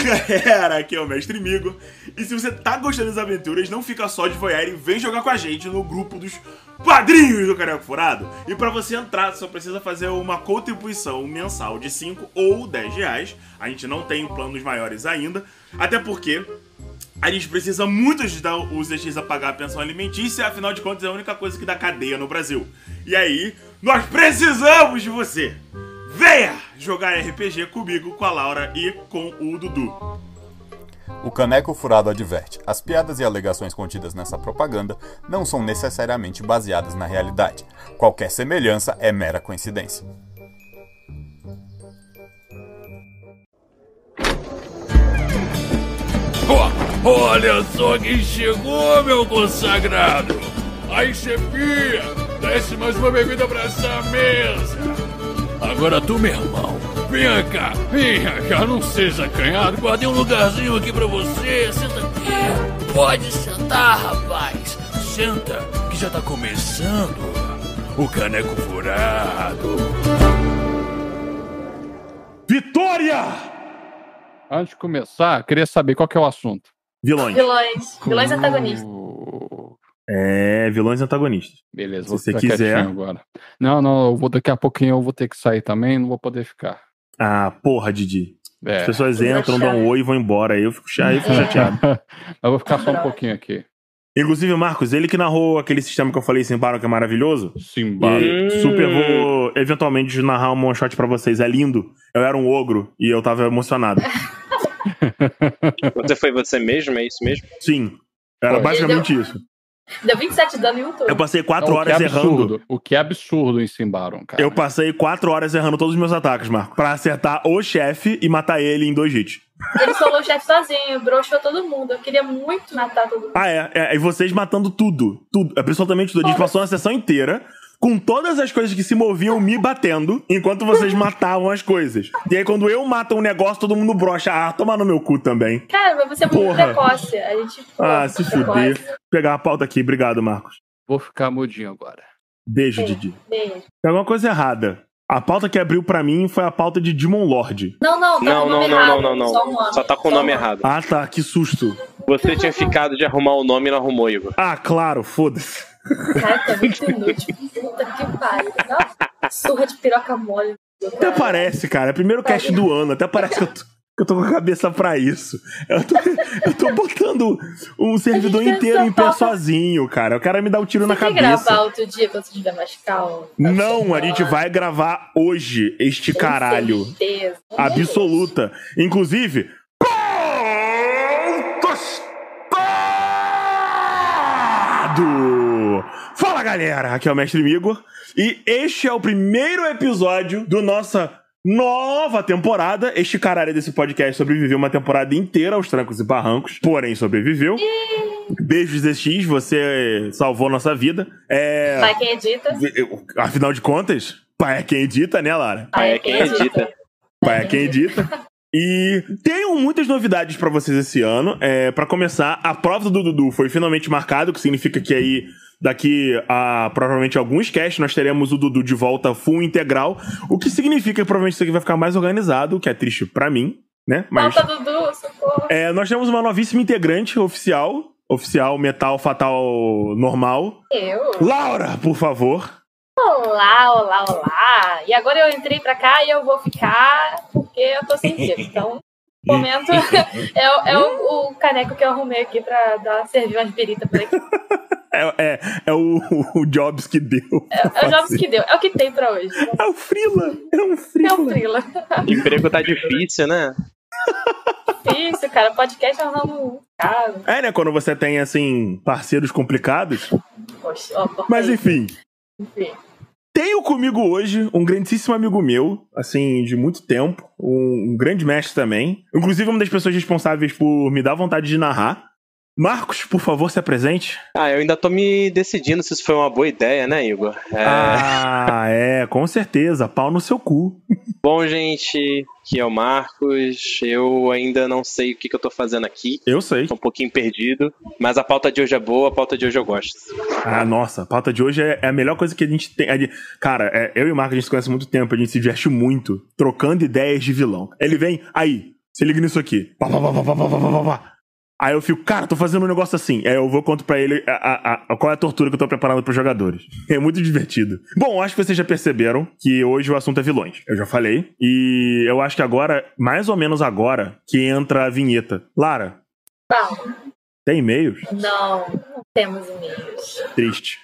Fala galera, aqui é o Mestre Migo. E se você tá gostando das aventuras, não fica só de voyeur e vem jogar com a gente no grupo dos padrinhos do Caneco Furado. E pra você entrar, só precisa fazer uma contribuição mensal de 5 ou 10 reais. A gente não tem planos maiores ainda, até porque a gente precisa muito ajudar os ZX a pagar a pensão alimentícia, afinal de contas é a única coisa que dá cadeia no Brasil. E aí, nós precisamos de você! Venha jogar RPG comigo, com a Laura e com o Dudu. O Caneco Furado adverte: as piadas e alegações contidas nessa propaganda não são necessariamente baseadas na realidade. Qualquer semelhança é mera coincidência. Olha só quem chegou, meu consagrado! Aí, chefia, desce mais uma bebida pra essa mesa! Agora tu, meu irmão, venha cá, não seja acanhado, guardei um lugarzinho aqui pra você, senta aqui. Pode sentar, rapaz, senta, que já tá começando o Caneco Furado. Vitória! Antes de começar, queria saber qual que é o assunto. Vilões. Vilões antagonistas. Vilões antagonistas. Beleza, Se vou você ficar quiser. quietinho agora. Não, daqui a pouquinho eu vou ter que sair também, não vou poder ficar. Ah, porra, Didi. As É, pessoas entram, dão um oi e vão embora. Aí eu fico chateado. eu vou ficar só um pouquinho aqui. Inclusive, Marcos, ele que narrou aquele sistema que eu falei, Simbaron, que é maravilhoso. Simbaron. E super vou, eventualmente, narrar um one shot pra vocês. É lindo. Eu era um ogro e eu tava emocionado. Você foi você mesmo? É isso mesmo? Sim. Era Foi. basicamente isso. Deu 27 dano em um turno. Eu passei 4 Não, horas errando. O que é absurdo em Simbaron, cara. Eu passei 4 horas errando todos os meus ataques, Marco. Pra acertar o chefe e matar ele em 2 hits. Ele solou o chefe sozinho, broxou todo mundo. Eu queria muito matar todo mundo. Ah, E vocês matando tudo. Tudo. Absolutamente tudo. A gente passou uma sessão inteira com todas as coisas que se moviam me batendo, enquanto vocês matavam as coisas. E aí, quando eu mato um negócio, todo mundo brocha. Ah, toma no meu cu também. Cara, mas você é muito Porra. precoce. A gente... Se fuder. Vou pegar a pauta aqui. Obrigado, Marcos. Vou ficar mudinho agora. Beijo, Didi. Beijo. Tem alguma coisa errada. A pauta que abriu pra mim foi a pauta de Demon Lord. Não, tá com o nome errado. Só um nome. Só tá com o nome errado. Ah, tá. Que susto. Você tinha ficado de arrumar o nome e não arrumou, Igor. Ah, claro. Foda-se. Caraca, é muito inútil. Puta que pariu. Nossa, surra de piroca mole. Até parece, cara. É o primeiro cast do ano. Até parece que eu tô com a cabeça pra isso. Eu tô botando um servidor inteiro em pé sozinho, cara. O cara me dá um tiro na cabeça. gravar outro dia quando você estiver mais calmo? Não, a gente vai gravar hoje este caralho. Certeza. Absoluta. Inclusive, Fala galera, aqui é o Mestre Migor e este é o primeiro episódio do nossa nova temporada. Este caralho desse podcast sobreviveu uma temporada inteira aos trancos e barrancos, porém sobreviveu. Beijos ZX, você salvou nossa vida. Pai quem edita. Afinal de contas, pai é quem edita, né, Lara? Pai é quem edita. Pai é quem edita. E tenho muitas novidades pra vocês esse ano. Pra começar, a prova do Dudu foi finalmente marcada, o que significa que aí, daqui a provavelmente alguns casts, nós teremos o Dudu de volta full integral, o que significa que provavelmente isso aqui vai ficar mais organizado, o que é triste pra mim, né? Mas Falta Dudu, socorro. nós temos uma novíssima integrante oficial metal fatal normal. Eu? Laura, por favor. Olá. E agora eu entrei pra cá e eu vou ficar porque eu tô sem dinheiro. Então, no momento, é o caneco que eu arrumei aqui pra servir umas biritas por aqui. É o Jobs que deu. É o Jobs que deu. É o que tem pra hoje. É o Frila. É um Frila. Emprego tá difícil, né? Difícil, cara. Podcast é um ramo caro. Né? Quando você tem, assim, parceiros complicados. Poxa, ó, Mas enfim. Enfim. Tenho comigo hoje um grandíssimo amigo meu, assim, de muito tempo, um grande mestre também, inclusive uma das pessoas responsáveis por me dar vontade de narrar. Marcos, por favor, se apresente. Eu ainda tô me decidindo se isso foi uma boa ideia, né, Igor? Com certeza, pau no seu cu. Bom, gente, aqui é o Marcos. Eu ainda não sei o que eu tô fazendo aqui. Eu sei. Tô um pouquinho perdido, mas a pauta de hoje é boa, a pauta de hoje eu gosto. Nossa, a pauta de hoje é a melhor coisa que a gente tem. Cara, eu e o Marcos, a gente se conhece há muito tempo, a gente se diverte muito trocando ideias de vilão. Ele vem, aí, se liga nisso aqui. Pá, pá, pá, pá, pá, pá, pá, pá, pá. Aí eu fico, cara, tô fazendo um negócio assim. Aí eu vou conto pra ele qual é a tortura que eu tô preparando pros jogadores. É muito divertido. Bom, acho que vocês já perceberam que hoje o assunto é vilões. Eu já falei. E eu acho que agora, mais ou menos agora, que entra a vinheta. Lara, Paulo, tem e-mails? não temos e-mails. Triste.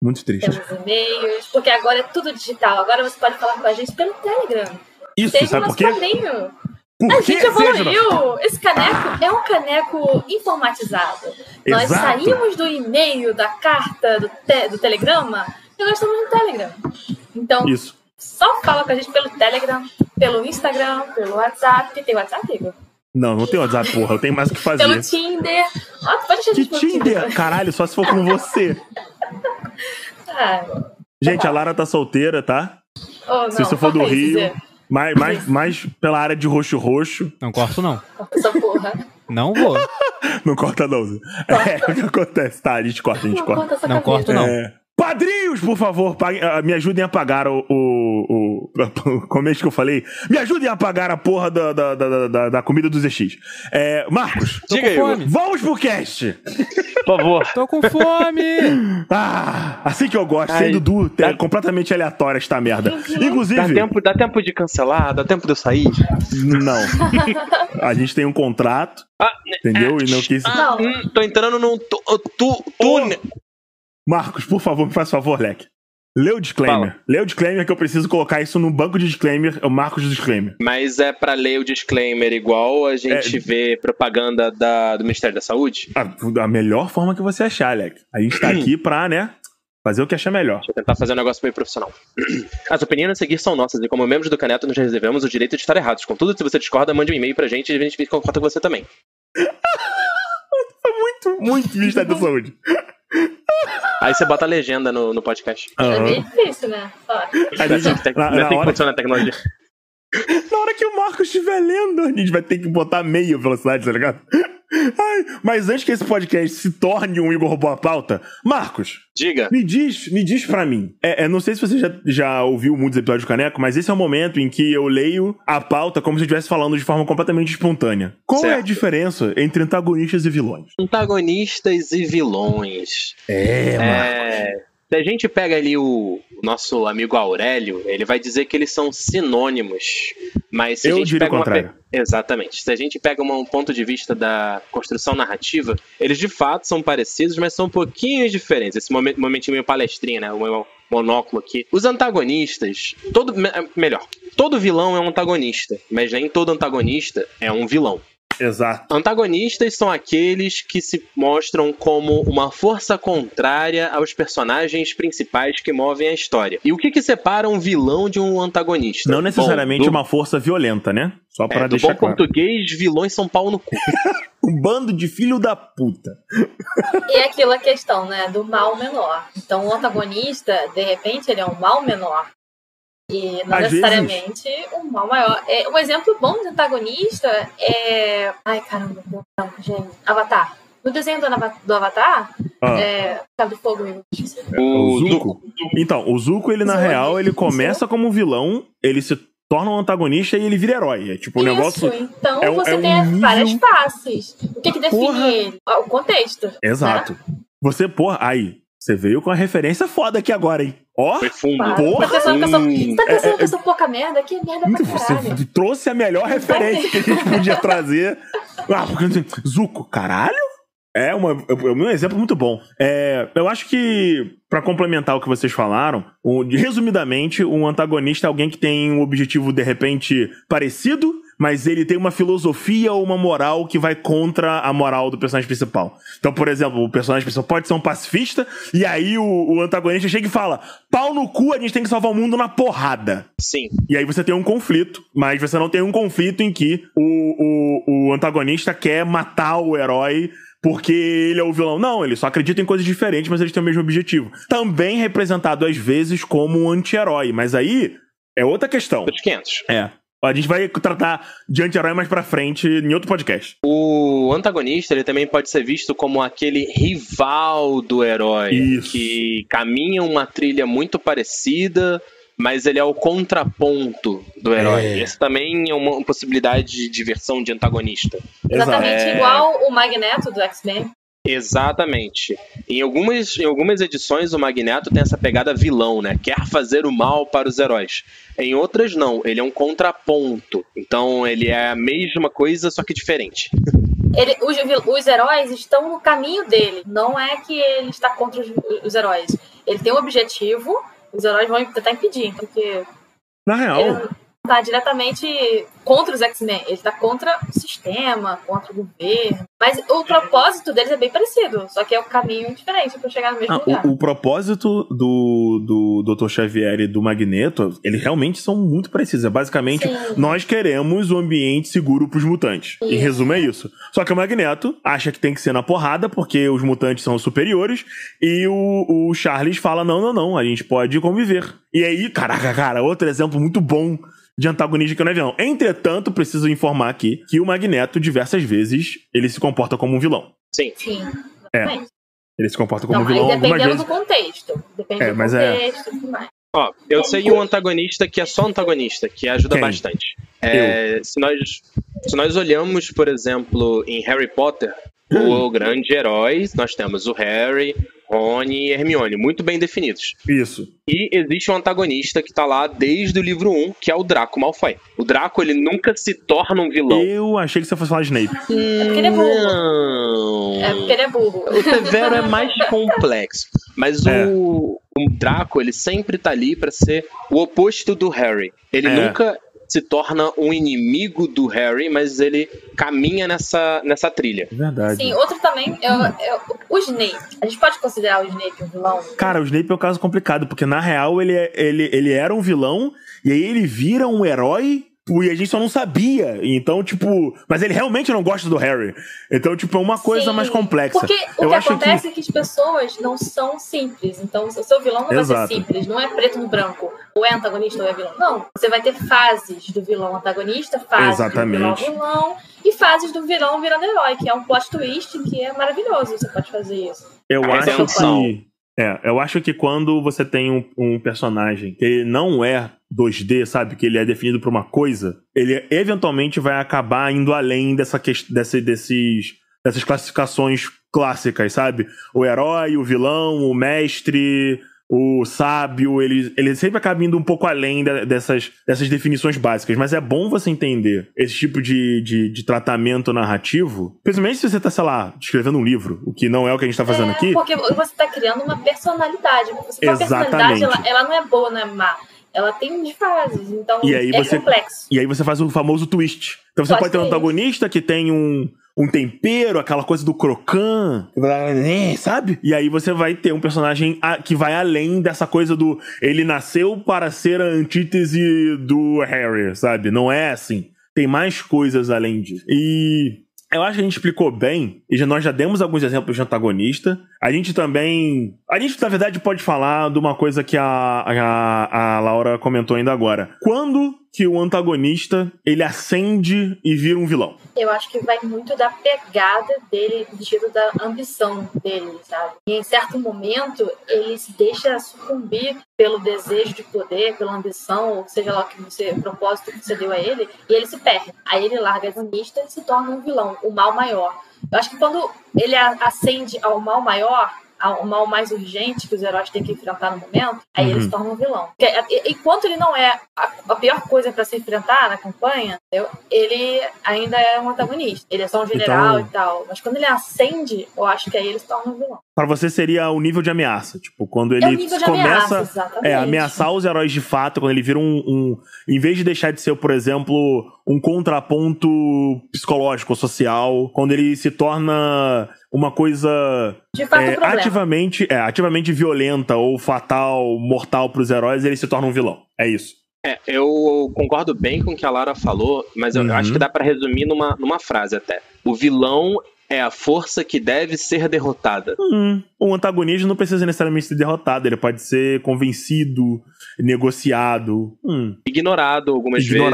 Muito triste. Temos e-mails, porque agora é tudo digital. Agora você pode falar com a gente pelo Telegram. Isso, Seja sabe nosso por quê? padrinho. Por A que gente seja evoluiu. Esse caneco é um caneco informatizado. Nós Exato. saímos do e-mail, da carta, do telegrama, e nós estamos no Telegram. Então, Isso. só fala com a gente pelo Telegram, pelo Instagram, pelo WhatsApp. Tem WhatsApp, Igor? Não tenho WhatsApp, porra. Eu tenho mais o que fazer. Pelo Tinder. Ah, tu pode deixar a Que gente pelo Tinder? Caralho, só se for com você. Ah, Gente, a Lara tá solteira, tá? oh, não, Se você for do corta isso, Rio, Zé. mais pela área de roxo-roxo. Não corto, não. Corta essa porra. Não vou. Não corta, não. Zé. É, o que acontece? Tá, a gente corta, Não corta essa Não cabeça. corto, não. Padrinhos, por favor, me ajudem a pagar como é que eu falei? Me ajudem a pagar a porra da comida do ZX. Marcos, Diga aí, fome. vamos pro cast. por favor. Tô com fome. Assim que eu gosto, sem Ai, Dudu, é completamente aleatória esta merda. Inclusive, Dá tempo de cancelar? Dá tempo de eu sair? não. A gente tem um contrato, entendeu? E não quis... Não. Tô entrando num túnel. Marcos, por favor, me faz favor, Leque. Lê o disclaimer. Fala. Lê o disclaimer que eu preciso colocar isso no banco de disclaimer, o Marcos do disclaimer. Mas é pra ler o disclaimer igual a gente vê propaganda do Ministério da Saúde? A melhor forma que você achar, Leque. A gente tá aqui pra, né, fazer o que achar melhor. Deixa eu tentar fazer um negócio meio profissional. As opiniões a seguir são nossas e como membros do Caneto nos reservamos o direito de estar errados. Contudo, se você discorda, mande um e-mail pra gente e a gente concorda com você também. Muito Ministério da Saúde. Aí você bota a legenda no podcast. É bem difícil, né? Ó. A gente, Não é assim que funciona a tecnologia. na hora que o Marcos estiver lendo, a gente vai ter que botar meia velocidade, tá ligado? Ai, mas antes que esse podcast se torne um Igor Boa Pauta, Marcos, Diga. me diz pra mim. Não sei se você já ouviu muitos episódios do Caneco, mas esse é o momento em que eu leio a pauta como se eu estivesse falando de forma completamente espontânea. Qual é a Certo. diferença entre antagonistas e vilões? Antagonistas e vilões. Se a gente pega ali o nosso amigo Aurélio, ele vai dizer que eles são sinônimos. Mas se a Eu gente diria pega o contrário. Exatamente. Se a gente pega um ponto de vista da construção narrativa, eles de fato são parecidos, mas são um pouquinho diferentes. Esse momentinho meio palestrinha, né? O meu monóculo aqui. Os antagonistas, todo vilão é um antagonista, mas nem todo antagonista é um vilão. Exato. Antagonistas são aqueles que se mostram como uma força contrária aos personagens principais que movem a história. E o que separa um vilão de um antagonista? Não necessariamente Bom, uma força violenta, né? Só pra do deixar bom claro. português, vilões são pau no cu. Um bando de filho da puta. E é aquela questão, né, do mal menor. Então, o antagonista, de repente, ele é um mal menor. E não Às necessariamente um mal maior. Um exemplo bom de antagonista é... Ai, caramba, não, gente. Avatar. No desenho do Avatar, Cabo do Fogo, eu esqueci. O Zuko. Então, o Zuko, ele na Zuko, real, ele começa como vilão, ele se torna um antagonista e ele vira herói. É tipo um negócio... Então é você um tem nível- várias faces. O que define Porra. ele? O contexto. Exato. Né? Você, porra, aí, você veio com a referência foda aqui agora, hein? Ó, Foi fundo. Claro. Porra. Tá pensando que eu sou pouca merda? Que merda pra você caralho. trouxe a melhor referência que a gente podia trazer. Porque Zuko, caralho? É um exemplo muito bom. Eu acho que, pra complementar o que vocês falaram, resumidamente, um antagonista é alguém que tem um objetivo, de repente, parecido, mas ele tem uma filosofia ou uma moral que vai contra a moral do personagem principal. Então, por exemplo, o personagem principal pode ser um pacifista, e aí o antagonista chega e fala: pau no cu, a gente tem que salvar o mundo na porrada. Sim. E aí você tem um conflito, mas você não tem um conflito em que o antagonista quer matar o herói porque ele é o vilão. Não, ele só acredita em coisas diferentes, mas eles têm o mesmo objetivo. Também representado às vezes como um anti-herói, mas aí é outra questão. Dos 500. A gente vai tratar de anti-herói mais pra frente em outro podcast. O antagonista, ele também pode ser visto como aquele rival do herói. Isso. Que caminha uma trilha muito parecida, mas ele é o contraponto do herói. Esse também é uma possibilidade de diversão de antagonista. Exatamente igual o Magneto do X-Men. Exatamente. Em algumas edições, o Magneto tem essa pegada vilão, né? Quer fazer o mal para os heróis. Em outras, não. Ele é um contraponto. Então, ele é a mesma coisa, só que diferente. Os heróis estão no caminho dele. Não é que ele está contra os heróis. Ele tem um objetivo, os heróis vão tentar impedir. Porque Na real... ele não está diretamente contra os X-Men. Ele está contra o sistema, contra o governo. Mas o propósito deles é bem parecido. Só que é um caminho diferente para chegar no mesmo lugar. O propósito do Dr. Xavier e do Magneto, eles realmente são muito precisos. É basicamente, nós queremos um ambiente seguro pros mutantes. Em resumo, é isso. Só que o Magneto acha que tem que ser na porrada, porque os mutantes são superiores, e o Charles fala, não, a gente pode conviver. E aí, cara, outro exemplo muito bom de antagonista que não é vilão. Entretanto, preciso informar aqui que o Magneto, diversas vezes, ele se comporta como um vilão. Sim. Ele se comporta como um vilão algumas vezes. Dependendo do contexto. Depende do contexto e tudo mais. Ó, eu sei um antagonista que é só antagonista, que ajuda bastante. Se nós olhamos, por exemplo, em Harry Potter, o grande herói, nós temos o Harry, Rony e Hermione, muito bem definidos. Isso. E existe um antagonista que tá lá desde o livro 1, que é o Draco Malfoy. O Draco, ele nunca se torna um vilão. Eu achei que você fosse falar de Snape. É porque ele é burro. Não. É porque ele é burro. O Severo é mais complexo. Mas o Draco, ele sempre tá ali pra ser o oposto do Harry. Ele nunca se torna um inimigo do Harry, mas ele caminha nessa trilha. Verdade. Sim, outro também o Snape. A gente pode considerar o Snape um vilão? Cara, o Snape é um caso complicado, porque na real ele era um vilão, e aí ele vira um herói, e a gente só não sabia. Então, mas ele realmente não gosta do Harry. Então, é uma coisa mais complexa. Porque o que acontece é que as pessoas não são simples. Então, o seu vilão não vai ser simples. Não é preto no branco. Ou é antagonista ou é vilão. Não. Você vai ter fases do vilão antagonista, fases do vilão, e fases do vilão virando herói, que é um plot twist que é maravilhoso. Você pode fazer isso. Eu acho que quando você tem um personagem que ele não é 2D, sabe? Que ele é definido por uma coisa, ele eventualmente vai acabar indo além dessas classificações clássicas, sabe? O herói, o vilão, o mestre, o sábio, ele sempre acaba indo um pouco além dessas definições básicas. Mas é bom você entender esse tipo de tratamento narrativo, principalmente se você tá, sei lá, escrevendo um livro, o que não é o que a gente tá fazendo aqui. Porque você tá criando uma personalidade. Você tem uma personalidade, ela não é boa, não é má. Ela tem fases, então complexo. E aí você faz o famoso twist. Então você pode ter um antagonista que tem um tempero, aquela coisa do crocan, sabe? E aí você vai ter um personagem que vai além dessa coisa do... Ele nasceu para ser a antítese do Harry, sabe? Não é assim. Tem mais coisas além disso. E... eu acho que a gente explicou bem, e nós já demos alguns exemplos de antagonista. A gente, na verdade, pode falar de uma coisa que a Laura comentou ainda agora. Quando que o antagonista, ele ascende e vira um vilão? Eu acho que vai muito da pegada dele, no sentido da ambição dele, sabe? E em certo momento, ele se deixa sucumbir pelo desejo de poder, pela ambição, ou seja lá o propósito que você deu a ele, e ele se perde. Aí ele larga a antagonista e se torna um vilão, o mal maior. Eu acho que quando ele ascende ao mal maior, ao mal mais urgente que os heróis têm que enfrentar no momento, aí ele se torna um vilão. Enquanto ele não é a pior coisa pra se enfrentar na campanha, ele ainda é um antagonista. Ele é só um general e tal. Mas quando ele ascende, eu acho que aí ele se torna um vilão. Pra você seria o nível de ameaça. Quando ele começa a ameaçar os heróis de fato, quando ele vira em vez de deixar de ser, por exemplo, um contraponto psicológico ou social, quando ele se torna uma coisa de fato, ativamente violenta ou fatal, mortal pros heróis, ele se torna um vilão. É isso. Eu concordo bem com o que a Lara falou, mas eu acho que dá pra resumir numa frase até. O vilão é a força que deve ser derrotada. O antagonista não precisa necessariamente ser derrotado, ele pode ser convencido, negociado. Ignorado algumas vezes.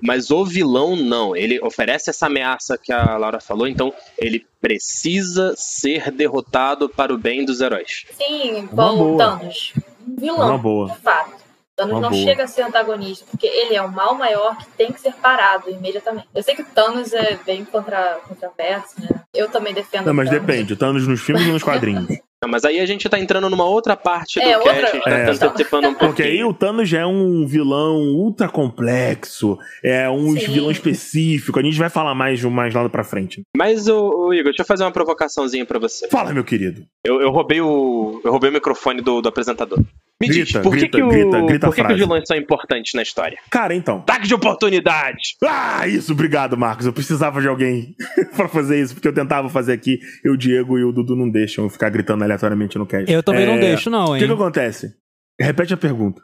Mas o vilão não. Ele oferece essa ameaça que a Laura falou, então ele precisa ser derrotado para o bem dos heróis. Sim, voltamos. Um vilão, de fato. Thanos Uma não boa. chega a ser antagonista, porque ele é um mal maior que tem que ser parado imediatamente. Eu sei que o Thanos é bem controverso, né? Eu também defendo Não, mas o Thanos. depende. Thanos nos filmes ou nos quadrinhos? Não, mas aí a gente tá entrando numa outra parte do É, cast, outra- a gente tá é. antecipando um Porque aí pouquinho. o Thanos já é um vilão ultra complexo, é um Sim. vilão específico. A gente vai falar mais lá pra frente. Mas, ô, Igor, deixa eu fazer uma provocaçãozinha pra você. Fala, meu querido. Eu roubei o microfone do apresentador. Me Grita, diz, por que, grita, que, grita a por que, que frase. os vilões são importantes na história? Cara, então. Ataque de oportunidade! Ah, isso, obrigado, Marcos. Eu precisava de alguém pra fazer isso, porque eu tentava fazer aqui, e o Diego e o Dudu não deixam eu ficar gritando aleatoriamente no cast. Eu também não deixo, não, O hein? que acontece? Repete a pergunta.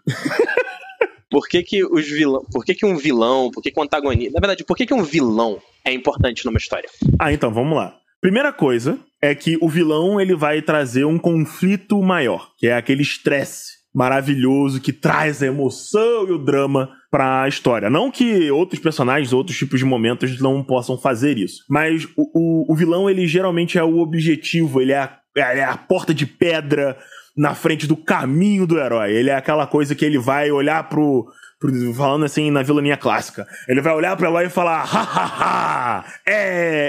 Por que que os vilão, por que que um vilão, por que que um antagonista... Na verdade, por que que um vilão é importante numa história? Ah, então, vamos lá. Primeira coisa é que o vilão ele vai trazer um conflito maior, que é aquele estresse maravilhoso que traz a emoção e o drama pra história. Não que outros personagens, outros tipos de momentos não possam fazer isso, mas o vilão ele geralmente é o objetivo, ele é a porta de pedra na frente do caminho do herói. Ele é aquela coisa que ele vai olhar falando assim na vilania clássica, ele vai olhar pro herói e falar: hahaha,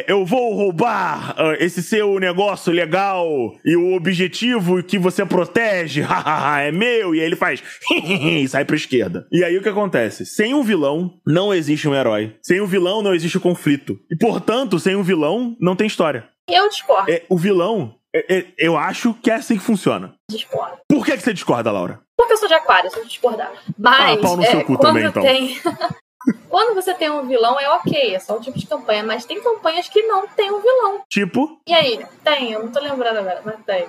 eu vou roubar esse seu negócio legal e o objetivo que você protege, hahaha, é meu. E aí ele faz e sai pra esquerda. E aí o que acontece? Sem um vilão não existe um herói, sem um vilão não existe o conflito, e portanto sem um vilão não tem história. Eu discordo. O vilão, eu acho que é assim que funciona. Discordo. Por que você discorda, Laura? Porque eu sou de aquário, eu sou de discordar. Mas, pau no seu cu quando também, então. Quando você tem um vilão, é ok, é só um tipo de campanha. Mas tem campanhas que não tem um vilão. Tipo... E aí? Tem, eu não tô lembrando agora, mas tem.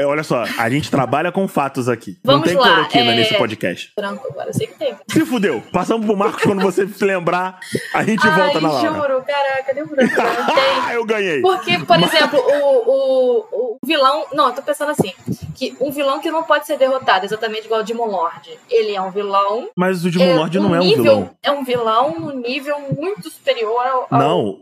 Olha só, a gente trabalha com fatos aqui. Vamos não tem lá, cloroquina nesse podcast. Branco agora, eu sei que tem. Se fudeu. Passamos pro Marcos quando você se lembrar, a gente volta na Laura. Juro, caraca, deu branco. Não tem. Eu ganhei. Porque, por exemplo, o vilão... Não, eu tô pensando assim, que um vilão que não pode ser derrotado, exatamente igual o Demon Lord. Ele é um vilão... Mas o Demon Lord não é um nível, vilão. É um vilão num nível muito superior ao... Não,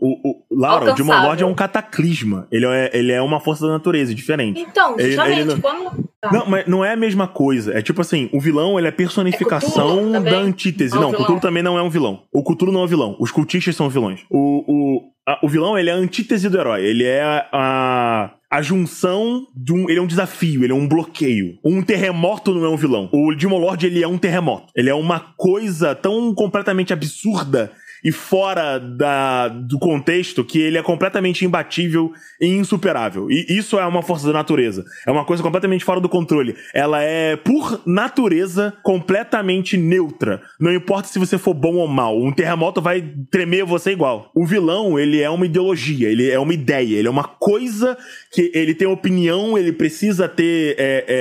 Laura, o Demon alcançável. Lord é um cataclisma. Ele é uma força da natureza, diferente. Então, justamente, ele não- quando... Tá. Não, mas não é a mesma coisa. É tipo assim, o vilão ele é personificação Cthulhu também? da antítese. Não, Não, o vilão. Cthulhu também não é um vilão. O Cthulhu não é um vilão. Os cultistas são vilões. O vilão ele é a antítese do herói. Ele é a junção de ele é um desafio, ele é um bloqueio. Um terremoto não é um vilão. O Demon Lord ele é um terremoto. Ele é uma coisa tão completamente absurda e fora do contexto que ele é completamente imbatível e insuperável. E isso é uma força da natureza. É uma coisa completamente fora do controle. Ela é, por natureza, completamente neutra. Não importa se você for bom ou mal. Um terremoto vai tremer você igual. O vilão, ele é uma ideologia, ele é uma ideia, ele é uma coisa que ele tem opinião, ele precisa ter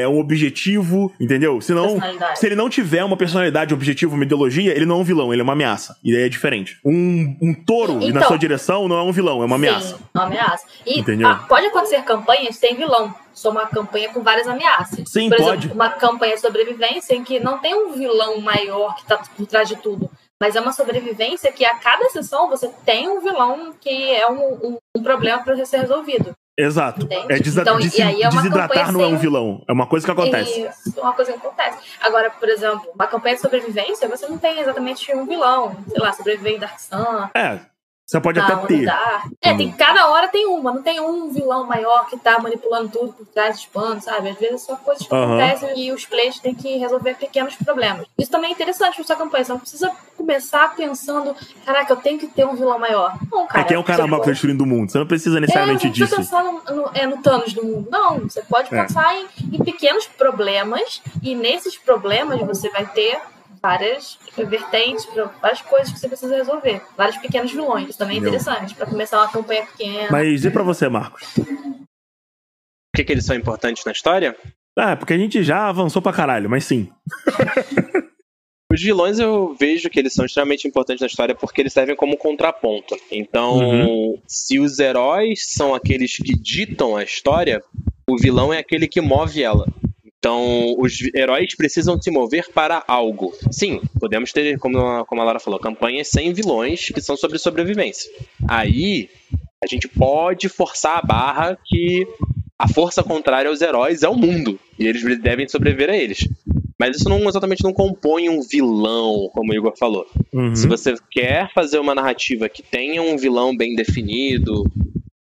um objetivo, entendeu? Senão, Personalidade. se ele não tiver uma personalidade, um objetivo, uma ideologia, ele não é um vilão, ele é uma ameaça. E daí é diferente. Um touro na Então- sua direção não é um vilão, é uma ameaça. Sim, uma ameaça. E Entendeu? pode acontecer campanhas sem vilão. Só uma campanha com várias ameaças. Sim, por pode. exemplo, uma campanha de sobrevivência em que não tem um vilão maior que tá por trás de tudo. Mas é uma sobrevivência que a cada sessão você tem um vilão que é um problema para ser resolvido. Exato. Entende? É Então, e aí é uma desidratar campanha não é um sem- vilão. É uma coisa que acontece. Isso, uma coisa que acontece. Agora, por exemplo, uma campanha de sobrevivência, você não tem exatamente um vilão. Sei lá, sobreviver em Dark Sun. Você pode Na até Onda ter. Dark. cada hora tem uma, não tem um vilão maior que tá manipulando tudo por trás dos panos, sabe? Às vezes são coisas que Aham. acontecem e os players têm que resolver pequenos problemas. Isso também é interessante pra sua campanha, você não precisa começar pensando, caraca, eu tenho que ter um vilão maior. Não, cara. Quem é o cara mal que tá destruindo o mundo? Você não precisa necessariamente Você não disso. precisa pensar no Thanos do mundo. Não, você pode pensar em pequenos problemas e nesses problemas você vai ter várias vertentes, várias coisas que você precisa resolver. Vários pequenos vilões. Isso também é interessante pra começar uma campanha pequena. Mas e pra você, Marcos? Por que eles são importantes na história? Porque a gente já avançou pra caralho, mas sim. Os vilões eu vejo que eles são extremamente importantes na história porque eles servem como contraponto. Então, se os heróis são aqueles que ditam a história, o vilão é aquele que move ela. Então, os heróis precisam se mover para algo. Sim, podemos ter, como a Lara falou, campanhas sem vilões que são sobre sobrevivência. Aí, a gente pode forçar a barra que a força contrária aos heróis é o mundo. E eles devem sobreviver a eles. Mas isso exatamente não compõe um vilão, como o Igor falou. Se você quer fazer uma narrativa que tenha um vilão bem definido,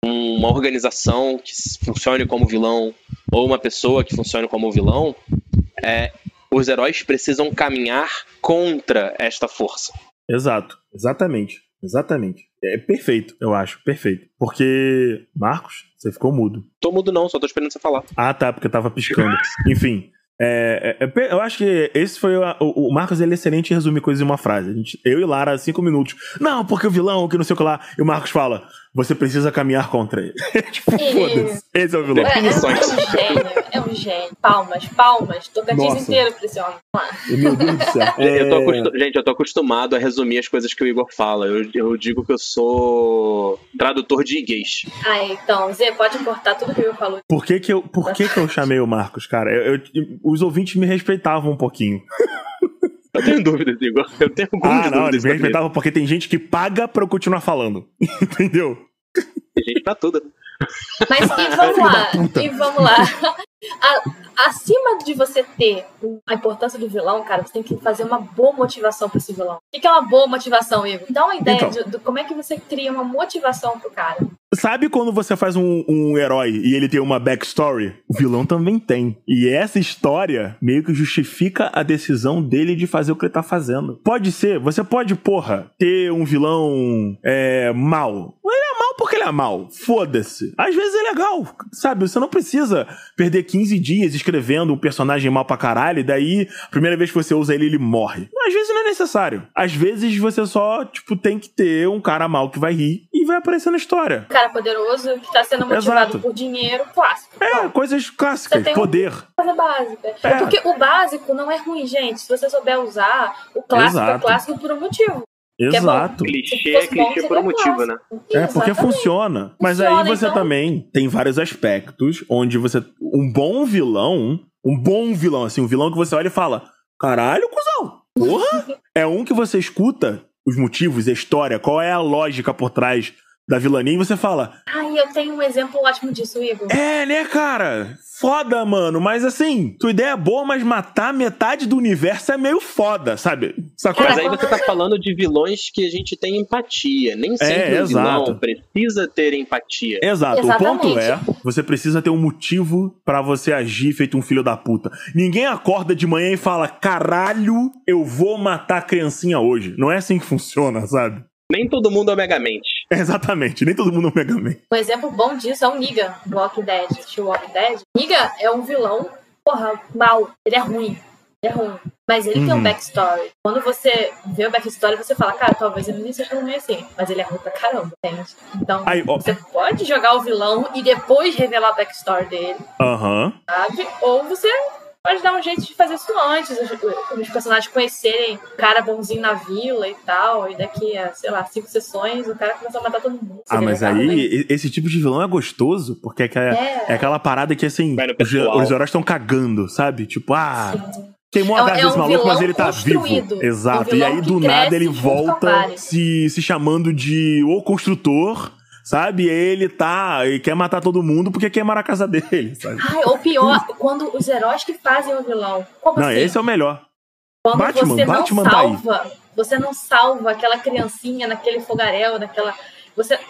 uma organização que funcione como vilão, ou uma pessoa que funcione como vilão, os heróis precisam caminhar contra esta força. Exatamente. É perfeito, eu acho, perfeito. Porque, Marcos, você ficou mudo. Tô mudo não, só tô esperando você falar. Ah, tá, porque eu tava piscando. Enfim, eu acho que esse foi o Marcos, ele é excelente em resumir coisas em uma frase. Eu e Lara, 5 minutos. Não, porque o vilão, que não sei o que lá. E o Marcos fala, você precisa caminhar contra ele. Tipo, foda-se. Esse é o vilão. É um gênio. Palmas. Tocantins inteiro pra esse homem. Meu Deus do céu. Gente, eu tô acostumado a resumir as coisas que o Igor fala. Eu digo que eu sou tradutor de gays. Então, Zé, pode cortar tudo que o Igor falou. Por que eu chamei o Marcos, cara? Os ouvintes me respeitavam um pouquinho. Eu tenho dúvidas, Igor. Eu tenho algumas dúvidas. Não, eles me respeitavam porque tem gente que paga pra eu continuar falando. Entendeu? Tem gente pra tudo. Mas e vamos lá. Acima de você ter a importância do vilão, cara, você tem que fazer uma boa motivação pra esse vilão. O que é uma boa motivação, Igor? Dá uma ideia de como é que você cria uma motivação pro cara. Sabe quando você faz um herói e ele tem uma backstory? O vilão também tem. E essa história meio que justifica a decisão dele de fazer o que ele tá fazendo. Você pode, ter um vilão mau. Ele é mau porque ele é mau. Foda-se. Às vezes é legal, sabe? Você não precisa perder 15 dias escrevendo um personagem mau pra caralho e daí, a primeira vez que você usa ele morre. Às vezes não é necessário. Às vezes você só, tem que ter um cara mau que vai rir e vai aparecer na história. Cara poderoso que tá sendo motivado por dinheiro, clássico. Coisas clássicas, poder. Coisa básica. Porque o básico não é ruim, gente. Se você souber usar, o clássico é clássico por um motivo. Exato. Clichê por um motivo, né? Porque funciona. Mas aí você também tem vários aspectos onde você... Um bom vilão, assim, um vilão que você olha e fala, caralho, cuzão, porra! É um que você escuta os motivos, a história, qual é a lógica por trás da vilania e você fala... eu tenho um exemplo ótimo disso, Igor. Né, cara? Foda, mano. Mas assim, tua ideia é boa, mas matar metade do universo é meio foda, sabe? Sacou? Mas aí você tá falando de vilões que a gente tem empatia. Nem sempre o vilão precisa ter empatia. Exato. Exatamente. O ponto você precisa ter um motivo pra você agir feito um filho da puta. Ninguém acorda de manhã e fala, caralho, eu vou matar a criancinha hoje. Não é assim que funciona, sabe? Nem todo mundo é o Megamente. Exatamente, nem todo mundo é o Megamente. Um exemplo bom disso é o Negan, do Walking Dead. Assistiu o Walking Dead? Negan é um vilão, mau. Ele é ruim. Mas ele tem um backstory. Quando você vê o backstory, você fala, cara, talvez ele nem seja tão ruim assim. Mas ele é ruim pra caramba, entende? Então, você pode jogar o vilão e depois revelar o backstory dele. Sabe? Ou você... pode dar um jeito de fazer isso antes, os personagens conhecerem o cara bonzinho na vila e tal, e daqui a, 5 sessões, o cara começa a matar todo mundo. Mas aí, esse tipo de vilão é gostoso, porque é aquela parada que, assim, os heróis estão cagando, sabe? Tipo, queimou a casa desse maluco, mas ele tá vivo. Exato. E aí, do nada, ele volta se chamando de o construtor... sabe? E ele quer matar todo mundo porque queimaram a casa dele, sabe? Ou pior, quando os heróis que fazem o vilão. Como assim? Esse é o melhor. Quando você não salva aquela criancinha naquele fogaréu,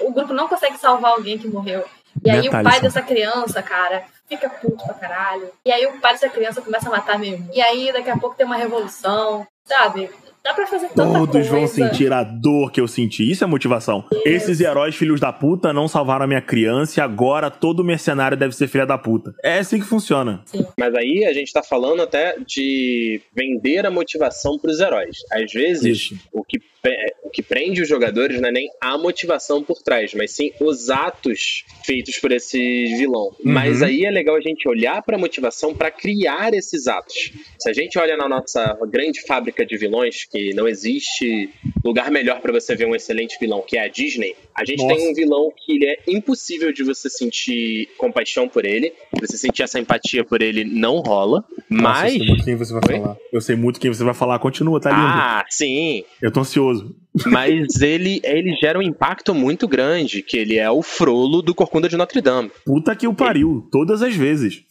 o grupo não consegue salvar alguém que morreu. E aí o pai dessa criança, cara, fica puto pra caralho. E aí o pai dessa criança começa a matar mesmo. E aí daqui a pouco tem uma revolução, sabe? Dá pra fazer tanta coisa. Todos vão sentir a dor que eu senti. Isso é motivação. Esses heróis filhos da puta não salvaram a minha criança e agora todo mercenário deve ser filha da puta. É assim que funciona. Sim. Mas aí a gente tá falando até de vender a motivação pros heróis. Às vezes, o que prende os jogadores não é nem a motivação por trás, mas sim os atos feitos por esse vilão. Mas aí é legal a gente olhar pra motivação pra criar esses atos. Se a gente olha na nossa grande fábrica de vilões, que não existe lugar melhor pra você ver um excelente vilão, que é a Disney, a gente tem um vilão que ele é impossível de você sentir compaixão por ele, você sentir essa empatia por ele não rola, mas... Eu sei muito quem você vai falar. Eu sei muito quem você vai falar, continua, tá lindo. Sim. Eu tô ansioso. Mas ele gera um impacto muito grande, que ele é o Frollo do Corcunda de Notre Dame. Puta que o pariu, todas as vezes.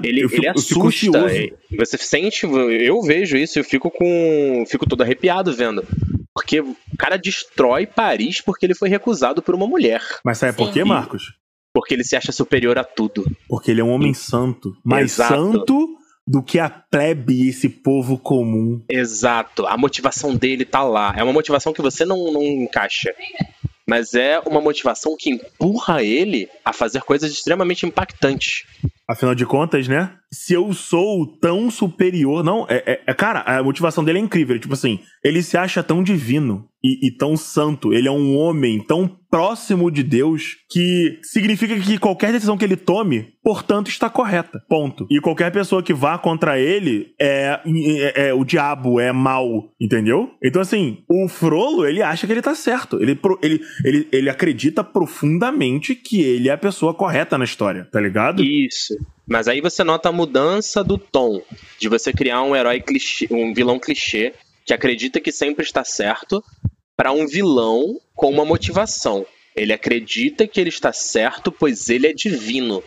Ele assusta. Você sente, eu vejo isso, eu fico todo arrepiado vendo. Porque o cara destrói Paris porque ele foi recusado por uma mulher. Mas sabe por quê, Marcos? Porque ele se acha superior a tudo. Porque ele é um homem santo. Mais santo do que a plebe, esse povo comum. Exato. A motivação dele tá lá. É uma motivação que você não encaixa. Mas é uma motivação que empurra ele a fazer coisas extremamente impactantes. Afinal de contas, né? Se eu sou tão superior... Não, cara, a motivação dele é incrível. Tipo assim, ele se acha tão divino e tão santo. Ele é um homem tão próximo de Deus que significa que qualquer decisão que ele tome, portanto, está correta. Ponto. E qualquer pessoa que vá contra ele é o diabo, é mal. Entendeu? Então, assim, o Frollo, ele acha que ele tá certo. Ele acredita profundamente que ele é a pessoa correta na história, tá ligado? Isso. Mas aí você nota a mudança do tom, de você criar um herói clichê, um vilão clichê, que acredita que sempre está certo, para um vilão com uma motivação. Ele acredita que ele está certo, pois ele é divino.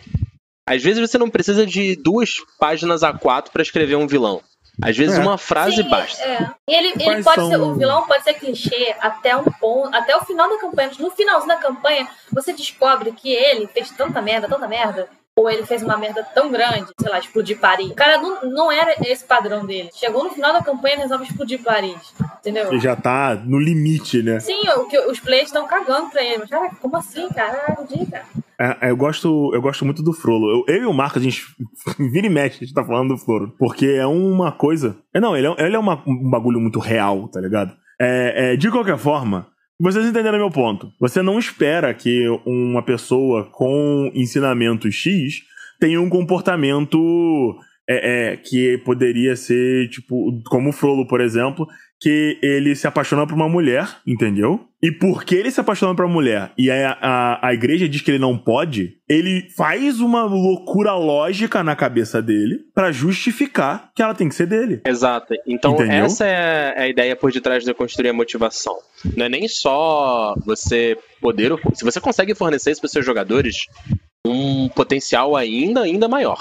Às vezes você não precisa de 2 páginas A4 para escrever um vilão. Às vezes uma frase basta. Ele pode ser, o vilão pode ser clichê até um ponto, até o final da campanha. No finalzinho da campanha, você descobre que ele fez tanta merda, ou ele fez uma merda tão grande, sei lá, explodir Paris. O cara não era esse padrão dele. Chegou no final da campanha e resolve explodir Paris. Entendeu? Ele já tá no limite, né? Sim, os players estão cagando pra ele. Mas, cara, como assim, cara? Eu gosto muito do Frollo. Eu e o Marcos, a gente vira e mexe, a gente tá falando do Frollo. Porque é uma coisa... Ele é um bagulho muito real, tá ligado? De qualquer forma... Vocês entenderam meu ponto. Você não espera que uma pessoa com ensinamento X tenha um comportamento que poderia ser, tipo, como o Frollo, por exemplo, que ele se apaixona por uma mulher, entendeu? E porque ele se apaixona por uma mulher e a igreja diz que ele não pode, ele faz uma loucura lógica na cabeça dele pra justificar que ela tem que ser dele. Exato. Então, entendeu? Essa é a ideia por detrás de construir a motivação. Não é nem só você poder... Se você consegue fornecer isso para seus jogadores, um potencial ainda maior.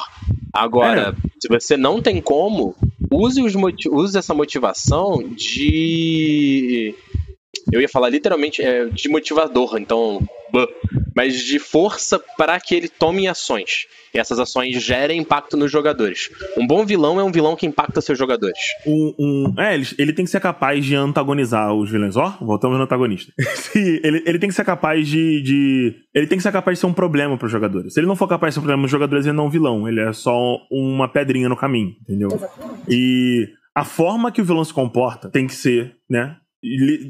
Agora, se você não tem como, use essa motivação de... Eu ia falar literalmente de motivador, então... Mas de força para que ele tome ações. E essas ações gerem impacto nos jogadores. Um bom vilão é um vilão que impacta seus jogadores. Ele tem que ser capaz de antagonizar os vilões. Voltamos no antagonista. ele tem que ser capaz ele tem que ser capaz de ser um problema para os jogadores. Se ele não for capaz de ser um problema para os jogadores, ele não é um vilão. Ele é só uma pedrinha no caminho, entendeu? Exatamente. E a forma que o vilão se comporta tem que ser, né,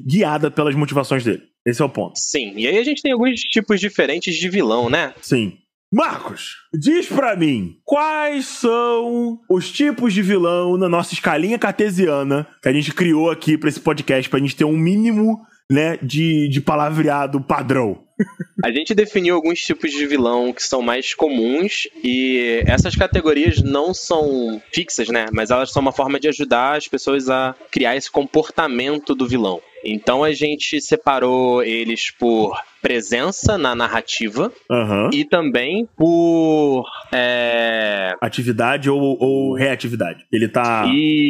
guiada pelas motivações dele. Esse é o ponto. Sim, e aí a gente tem alguns tipos diferentes de vilão, né? Sim. Marcos, diz pra mim, quais são os tipos de vilão na nossa escalinha cartesiana que a gente criou aqui pra esse podcast, pra gente ter um mínimo, né, de palavreado padrão? A gente definiu alguns tipos de vilão que são mais comuns e essas categorias não são fixas, né? Mas elas são uma forma de ajudar as pessoas a criar esse comportamento do vilão. Então a gente separou eles por presença na narrativa e também por... atividade ou reatividade. Ele tá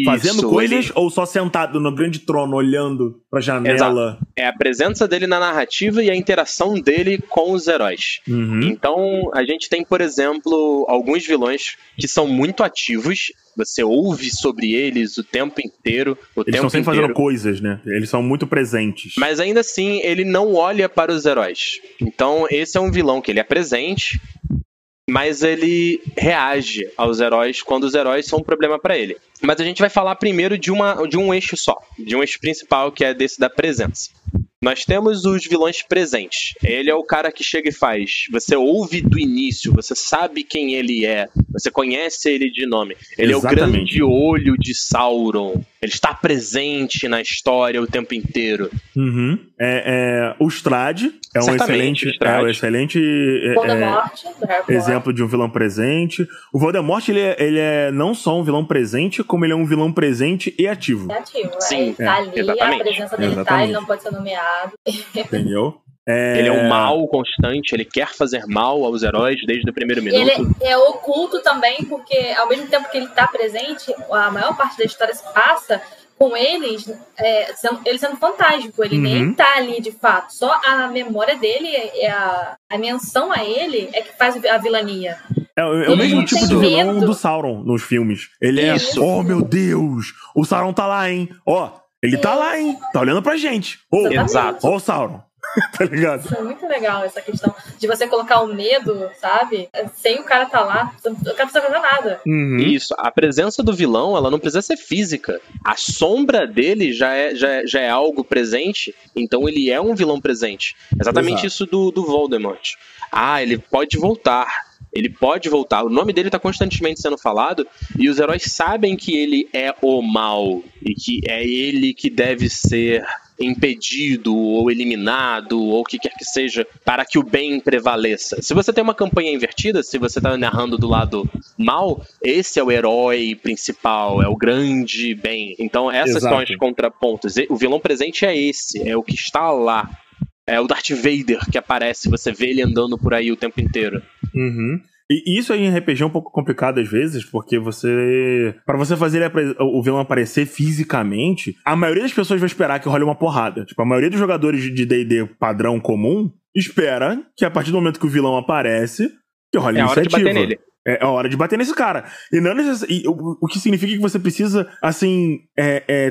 fazendo coisas ou só sentado no grande trono olhando pra janela? Exato. É a presença dele na narrativa e a interação dele com os heróis. Então a gente tem, por exemplo, alguns vilões que são muito ativos. Você ouve sobre eles o tempo inteiro. Eles estão sempre fazendo coisas, né? Eles são muito presentes. Mas ainda assim, ele não olha para os heróis. Então, esse é um vilão que ele é presente, mas ele reage aos heróis quando os heróis são um problema para ele. Mas a gente vai falar primeiro de um eixo só, de um eixo principal, que é desse da presença. Nós temos os vilões presentes. Ele é o cara que chega e faz. Você ouve do início, você sabe quem ele é, você conhece ele de nome. Ele é o grande olho de Sauron. Ele está presente na história o tempo inteiro. Uhum. O Strahd é um excelente Voldemort, do Harry Potter. exemplo de um vilão presente. O Voldemort, ele é não só um vilão presente, como ele é um vilão presente e ativo. É ativo, Sim, ele tá ali, exatamente. a presença dele tá, ele não pode ser nomeado. Entendeu? Ele é um mal constante, ele quer fazer mal aos heróis desde o primeiro minuto. Ele é oculto também, porque ao mesmo tempo que ele tá presente, a maior parte da história se passa com eles, ele sendo fantástico, ele nem tá ali de fato, só a memória dele, a menção a ele é que faz a vilania. É o mesmo tipo de vilão do Sauron nos filmes. Ele oh meu Deus, o Sauron tá lá, hein? Ele tá lá, hein? Tá olhando pra gente. Exato. O Sauron. Tá ligado? Isso é muito legal, essa questão de você colocar o medo, sabe? Sem o cara tá lá, o cara não precisa fazer nada. Isso, a presença do vilão, ela não precisa ser física. A sombra dele já é algo presente, então ele é um vilão presente. Exatamente. Exato. Isso do Voldemort. Ele pode voltar. Ele pode voltar. O nome dele tá constantemente sendo falado e os heróis sabem que ele é o mal e que é ele que deve ser impedido ou eliminado ou o que quer que seja para que o bem prevaleça. Se você tem uma campanha invertida, se você tá narrando do lado mal, esse é o herói principal, é o grande bem. Então essas são as contrapontos. O vilão presente é esse, é o que está lá. É o Darth Vader que aparece, você vê ele andando por aí o tempo inteiro. E isso aí em RPG é um pouco complicado às vezes, porque pra você fazer o vilão aparecer fisicamente, a maioria das pessoas vai esperar que role uma porrada. Tipo, a maioria dos jogadores de D&D padrão comum espera que a partir do momento que o vilão aparece, que role iniciativa. É a hora de bater nele. É a hora de bater nesse cara. E não o que significa que você precisa, assim,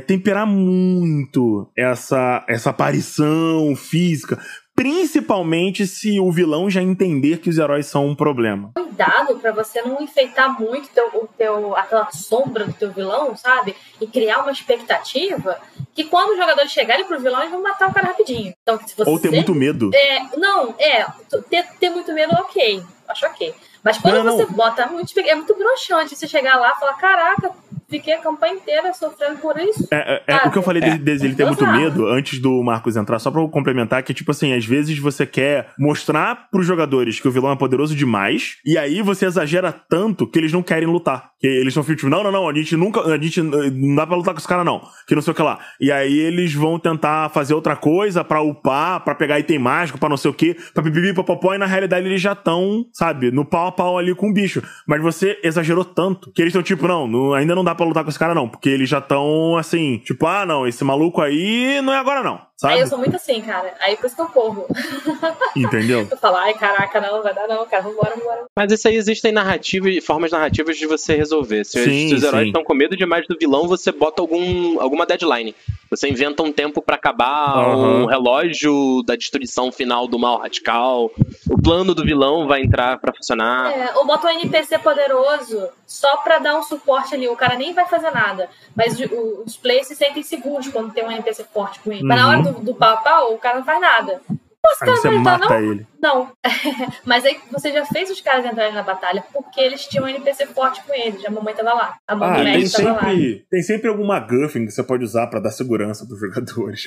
temperar muito essa aparição física. Principalmente se o vilão já entender que os heróis são um problema. Cuidado pra você não enfeitar muito aquela sombra do teu vilão, sabe? E criar uma expectativa que quando os jogadores chegarem pro vilão, eles vão matar o cara rapidinho. Então, se você... Ou ter muito medo. Ter muito medo, ok. Acho ok. Mas quando você bota é muito broxante você chegar lá e falar, caraca, fiquei a campanha inteira sofrendo por isso. O que eu falei dele ter muito medo, antes do Marcos entrar, só pra eu complementar, que tipo assim, às vezes você quer mostrar pros jogadores que o vilão é poderoso demais, e aí você exagera tanto que eles não querem lutar. Que eles estão tipo, não, a gente não dá pra lutar com esse cara não, que não sei o que lá. E aí eles vão tentar fazer outra coisa pra upar, pra pegar item mágico, pra não sei o que, pra pipipi, papapó, e na realidade eles já estão, sabe, no pau a pau ali com o bicho. Mas você exagerou tanto que eles estão tipo, ainda não dá pra lutar com esse cara não, porque eles já estão assim, tipo, esse maluco aí não é agora não, sabe? Aí eu sou muito assim, cara, aí por isso que eu corro. Entendeu? Eu falo, caraca, não vai dar não, cara, vambora. Mas isso aí existem formas narrativas de você resolver. Se os heróis estão com medo demais do vilão, você bota alguma deadline. Você inventa um tempo pra acabar, um relógio da destruição final do mal radical, o plano do vilão vai entrar pra funcionar. Ou bota um NPC poderoso só pra dar um suporte ali, o cara nem vai fazer nada, mas os players se sentem seguros quando tem um NPC forte com ele. Mas na hora do pau, o cara não faz nada. Aí você mata ele. Não. Mas aí você já fez os caras entrarem na batalha porque eles tinham um NPC forte com eles. A mamãe tava lá. A mamãe médica tava lá. Tem sempre alguma guffin que você pode usar pra dar segurança pros jogadores.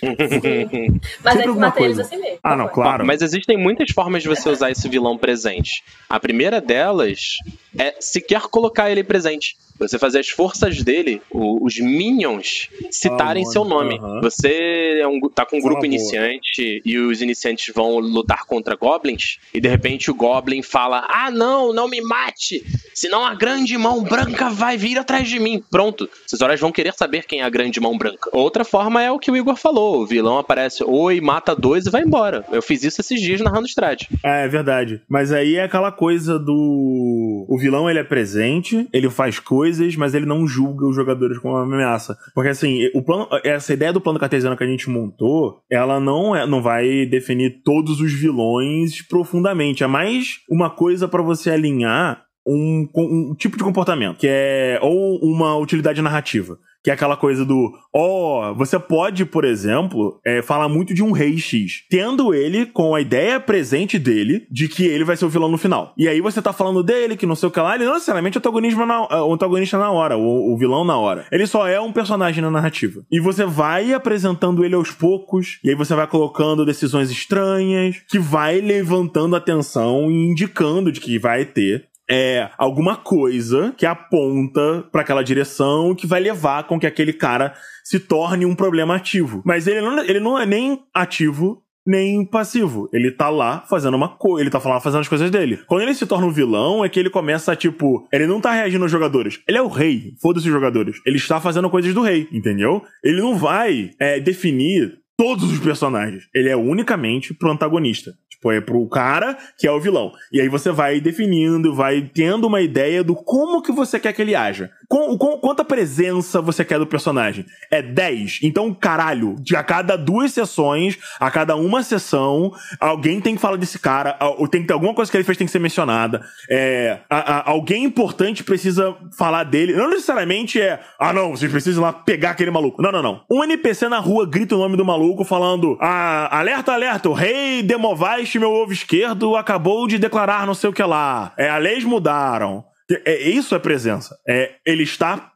Mas aí você mata eles assim mesmo. Não, claro. Mas existem muitas formas de você usar esse vilão presente. A primeira delas é sequer colocar ele presente. Você fazer as forças dele, os minions, citarem seu nome. Você tá com um grupo iniciante e os iniciantes vão lutar contra goblins e de repente o goblin fala, não me mate, senão a grande mão branca vai vir atrás de mim. Pronto, esses heróis vão querer saber quem é a grande mão branca. Outra forma é o que o Igor falou, o vilão aparece, mata 2 e vai embora. Eu fiz isso esses dias narrando Strahd. É verdade, mas aí é aquela coisa o vilão ele é presente, ele faz coisas, mas ele não julga os jogadores como uma ameaça. Porque assim, essa ideia do plano cartesiano que a gente montou, ela não vai definir todos os vilões profundamente. É mais uma coisa pra você alinhar um tipo de comportamento, que é ou uma utilidade narrativa, que é aquela coisa do, você pode, por exemplo, falar muito de um rei X, tendo ele com a ideia presente dele de que ele vai ser o vilão no final. E aí você tá falando dele, que não sei o que lá, ele não necessariamente é o antagonista na hora, o vilão na hora. Ele só é um personagem na narrativa. E você vai apresentando ele aos poucos, e aí você vai colocando decisões estranhas, que vai levantando a atenção e indicando de que vai ter alguma coisa que aponta pra aquela direção que vai levar com que aquele cara se torne um problema ativo. Mas ele não é nem ativo nem passivo. Ele tá lá fazendo ele tá lá fazendo as coisas dele. Quando ele se torna um vilão, é que ele começa a, ele não tá reagindo aos jogadores. Ele é o rei. Foda-se os jogadores. Ele está fazendo coisas do rei, entendeu? Ele não vai definir todos os personagens. Ele é unicamente pro antagonista. É pro cara que é o vilão. E aí você vai definindo, vai tendo uma ideia do como que você quer que ele haja. Quanta presença você quer do personagem? É 10? Então, caralho, a cada 2 sessões, a cada uma sessão, alguém tem que falar desse cara, tem que ter alguma coisa que ele fez tem que ser mencionada. Alguém importante precisa falar dele. Não necessariamente não, vocês precisam ir lá pegar aquele maluco. Não. Um NPC na rua grita o nome do maluco falando, alerta, o rei Demovais, meu ovo esquerdo, acabou de declarar não sei o que lá. As leis mudaram. Isso é presença. Ele está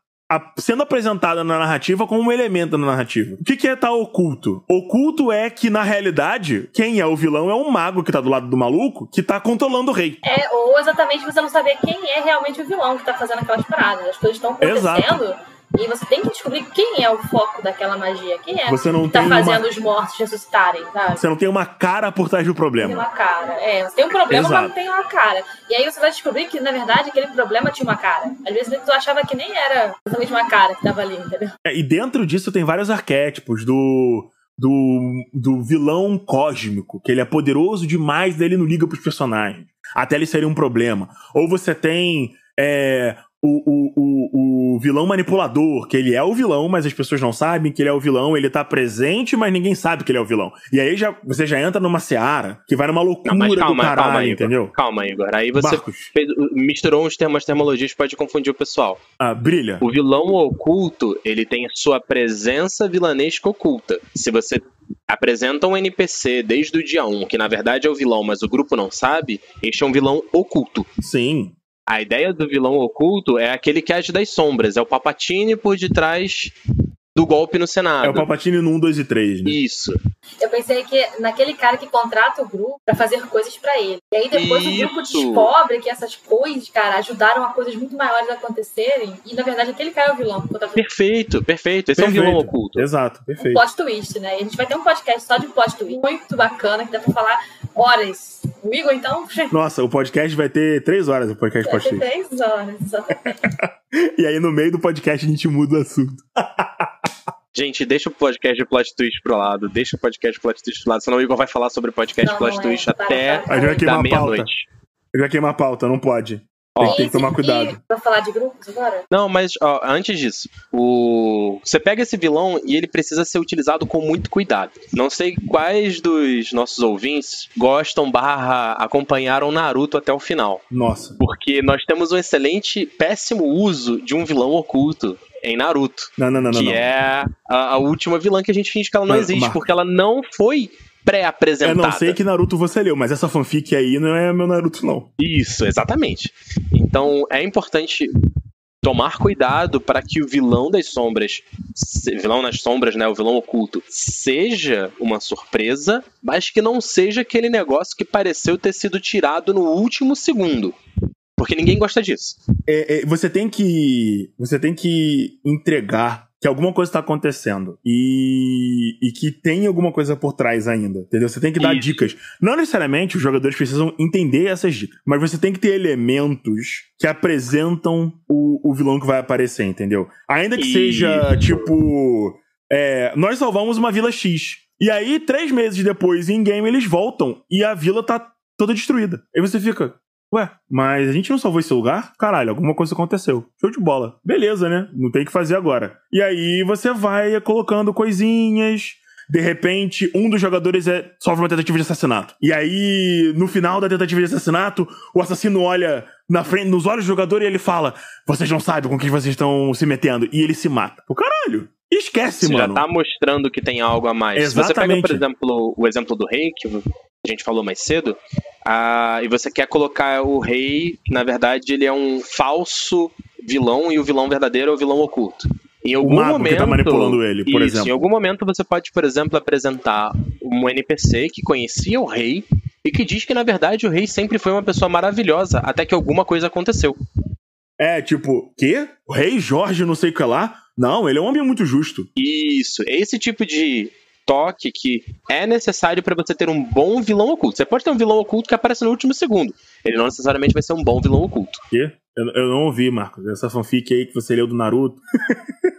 sendo apresentado na narrativa como um elemento na narrativa. O que é estar oculto? Oculto é que, na realidade, quem é o vilão é um mago que tá do lado do maluco que tá controlando o rei. Ou exatamente você não saber quem é realmente o vilão que tá fazendo aquelas paradas. As coisas estão acontecendo. Exato. E você tem que descobrir quem é o foco daquela magia. Quem é você não que tá fazendo os mortos ressuscitarem, sabe? Você não tem uma cara por trás do problema. Tem uma cara. Você tem um problema, Exato. mas não tem uma cara. E aí você vai descobrir que, na verdade, aquele problema tinha uma cara. Às vezes tu achava que nem era exatamente uma cara que tava ali, entendeu? E dentro disso tem vários arquétipos do vilão cósmico, que ele é poderoso demais, daí ele não liga pros personagens. Até ele seria um problema. Ou você tem o vilão manipulador, que ele é o vilão, mas as pessoas não sabem que ele é o vilão, ele tá presente, mas ninguém sabe que ele é o vilão. E aí você já entra numa seara que vai numa loucura do caralho, entendeu? Calma, Igor. Aí você misturou umas termologias que pode confundir o pessoal. Brilha. O vilão oculto, ele tem a sua presença vilanesca oculta. Se você apresenta um NPC desde o dia 1, que na verdade é o vilão, mas o grupo não sabe, este é um vilão oculto. Sim. A ideia do vilão oculto é aquele que age das sombras. É o Palpatine por detrás do golpe no Senado. É o Palpatine no 1, 2 e 3, né? Isso. Eu pensei que naquele cara que contrata o grupo pra fazer coisas pra ele. E aí depois o grupo descobre que essas coisas, cara, ajudaram a coisas muito maiores a acontecerem. E na verdade aquele cara é o vilão. Perfeito. Esse é um vilão oculto. Exato, perfeito. Um plot twist, né? E a gente vai ter um podcast só de plot twist. Muito bacana, que dá pra falar horas. O Igor, então... Nossa, o podcast vai ter 3 horas, o podcast vai plot ter twist. 3 horas, exatamente. E aí no meio do podcast a gente muda o assunto. Gente, deixa o podcast de plot twist pro lado. Deixa o podcast de plot twist pro lado. Senão o Igor vai falar sobre o podcast de plot twist até da meia-noite. Eu já queimar a pauta, não pode. Tem que tomar cuidado. Pra falar de grupos agora? Não, mas antes disso, você pega esse vilão e ele precisa ser utilizado com muito cuidado. Não sei quais dos nossos ouvintes gostam / acompanharam Naruto até o final. Nossa. Porque nós temos um péssimo uso de um vilão oculto em Naruto. Não. Que é a última vilã que a gente finge que ela não existe, porque ela não foi pré-apresentada. Eu não sei que Naruto você leu, mas essa fanfic aí não é meu Naruto, não. Isso, exatamente. Então, é importante tomar cuidado para que o vilão das sombras, né, o vilão oculto, seja uma surpresa, mas que não seja aquele negócio que pareceu ter sido tirado no último segundo. Porque ninguém gosta disso. Você tem que entregar que alguma coisa tá acontecendo e que tem alguma coisa por trás ainda, entendeu? Você tem que dar dicas. Não necessariamente os jogadores precisam entender essas dicas, mas você tem que ter elementos que apresentam o vilão que vai aparecer, entendeu? Ainda que seja, tipo... nós salvamos uma vila X. E aí, 3 meses depois, em game, eles voltam e a vila tá toda destruída. Aí você fica... Ué, mas a gente não salvou esse lugar? Caralho, alguma coisa aconteceu. Show de bola. Beleza, né? Não tem o que fazer agora. E aí você vai colocando coisinhas. de repente, um dos jogadores sofre uma tentativa de assassinato. E aí, no final da tentativa de assassinato, o assassino olha na frente, nos olhos do jogador e ele fala: vocês não sabem com quem vocês estão se metendo. E ele se mata. Pô, caralho! Esquece, Você mano. já tá mostrando que tem algo a mais. Exatamente. Se você pega, por exemplo, o exemplo do rei, que a gente falou mais cedo, e você quer colocar o rei, que na verdade ele é um falso vilão e o vilão verdadeiro é o vilão oculto. Em algum mago momento, que tá manipulando ele, por exemplo. Em algum momento você pode, por exemplo, apresentar um NPC que conhecia o rei e que diz que, na verdade, o rei sempre foi uma pessoa maravilhosa, até que alguma coisa aconteceu. Tipo, quê? O rei Jorge não sei o que lá? Não, ele é um homem muito justo. Isso, esse tipo de toque que é necessário pra você ter um bom vilão oculto. Você pode ter um vilão oculto que aparece no último segundo. Ele não necessariamente vai ser um bom vilão oculto. Quê? Eu não ouvi, Marcos. Essa fanfic aí que você leu do Naruto.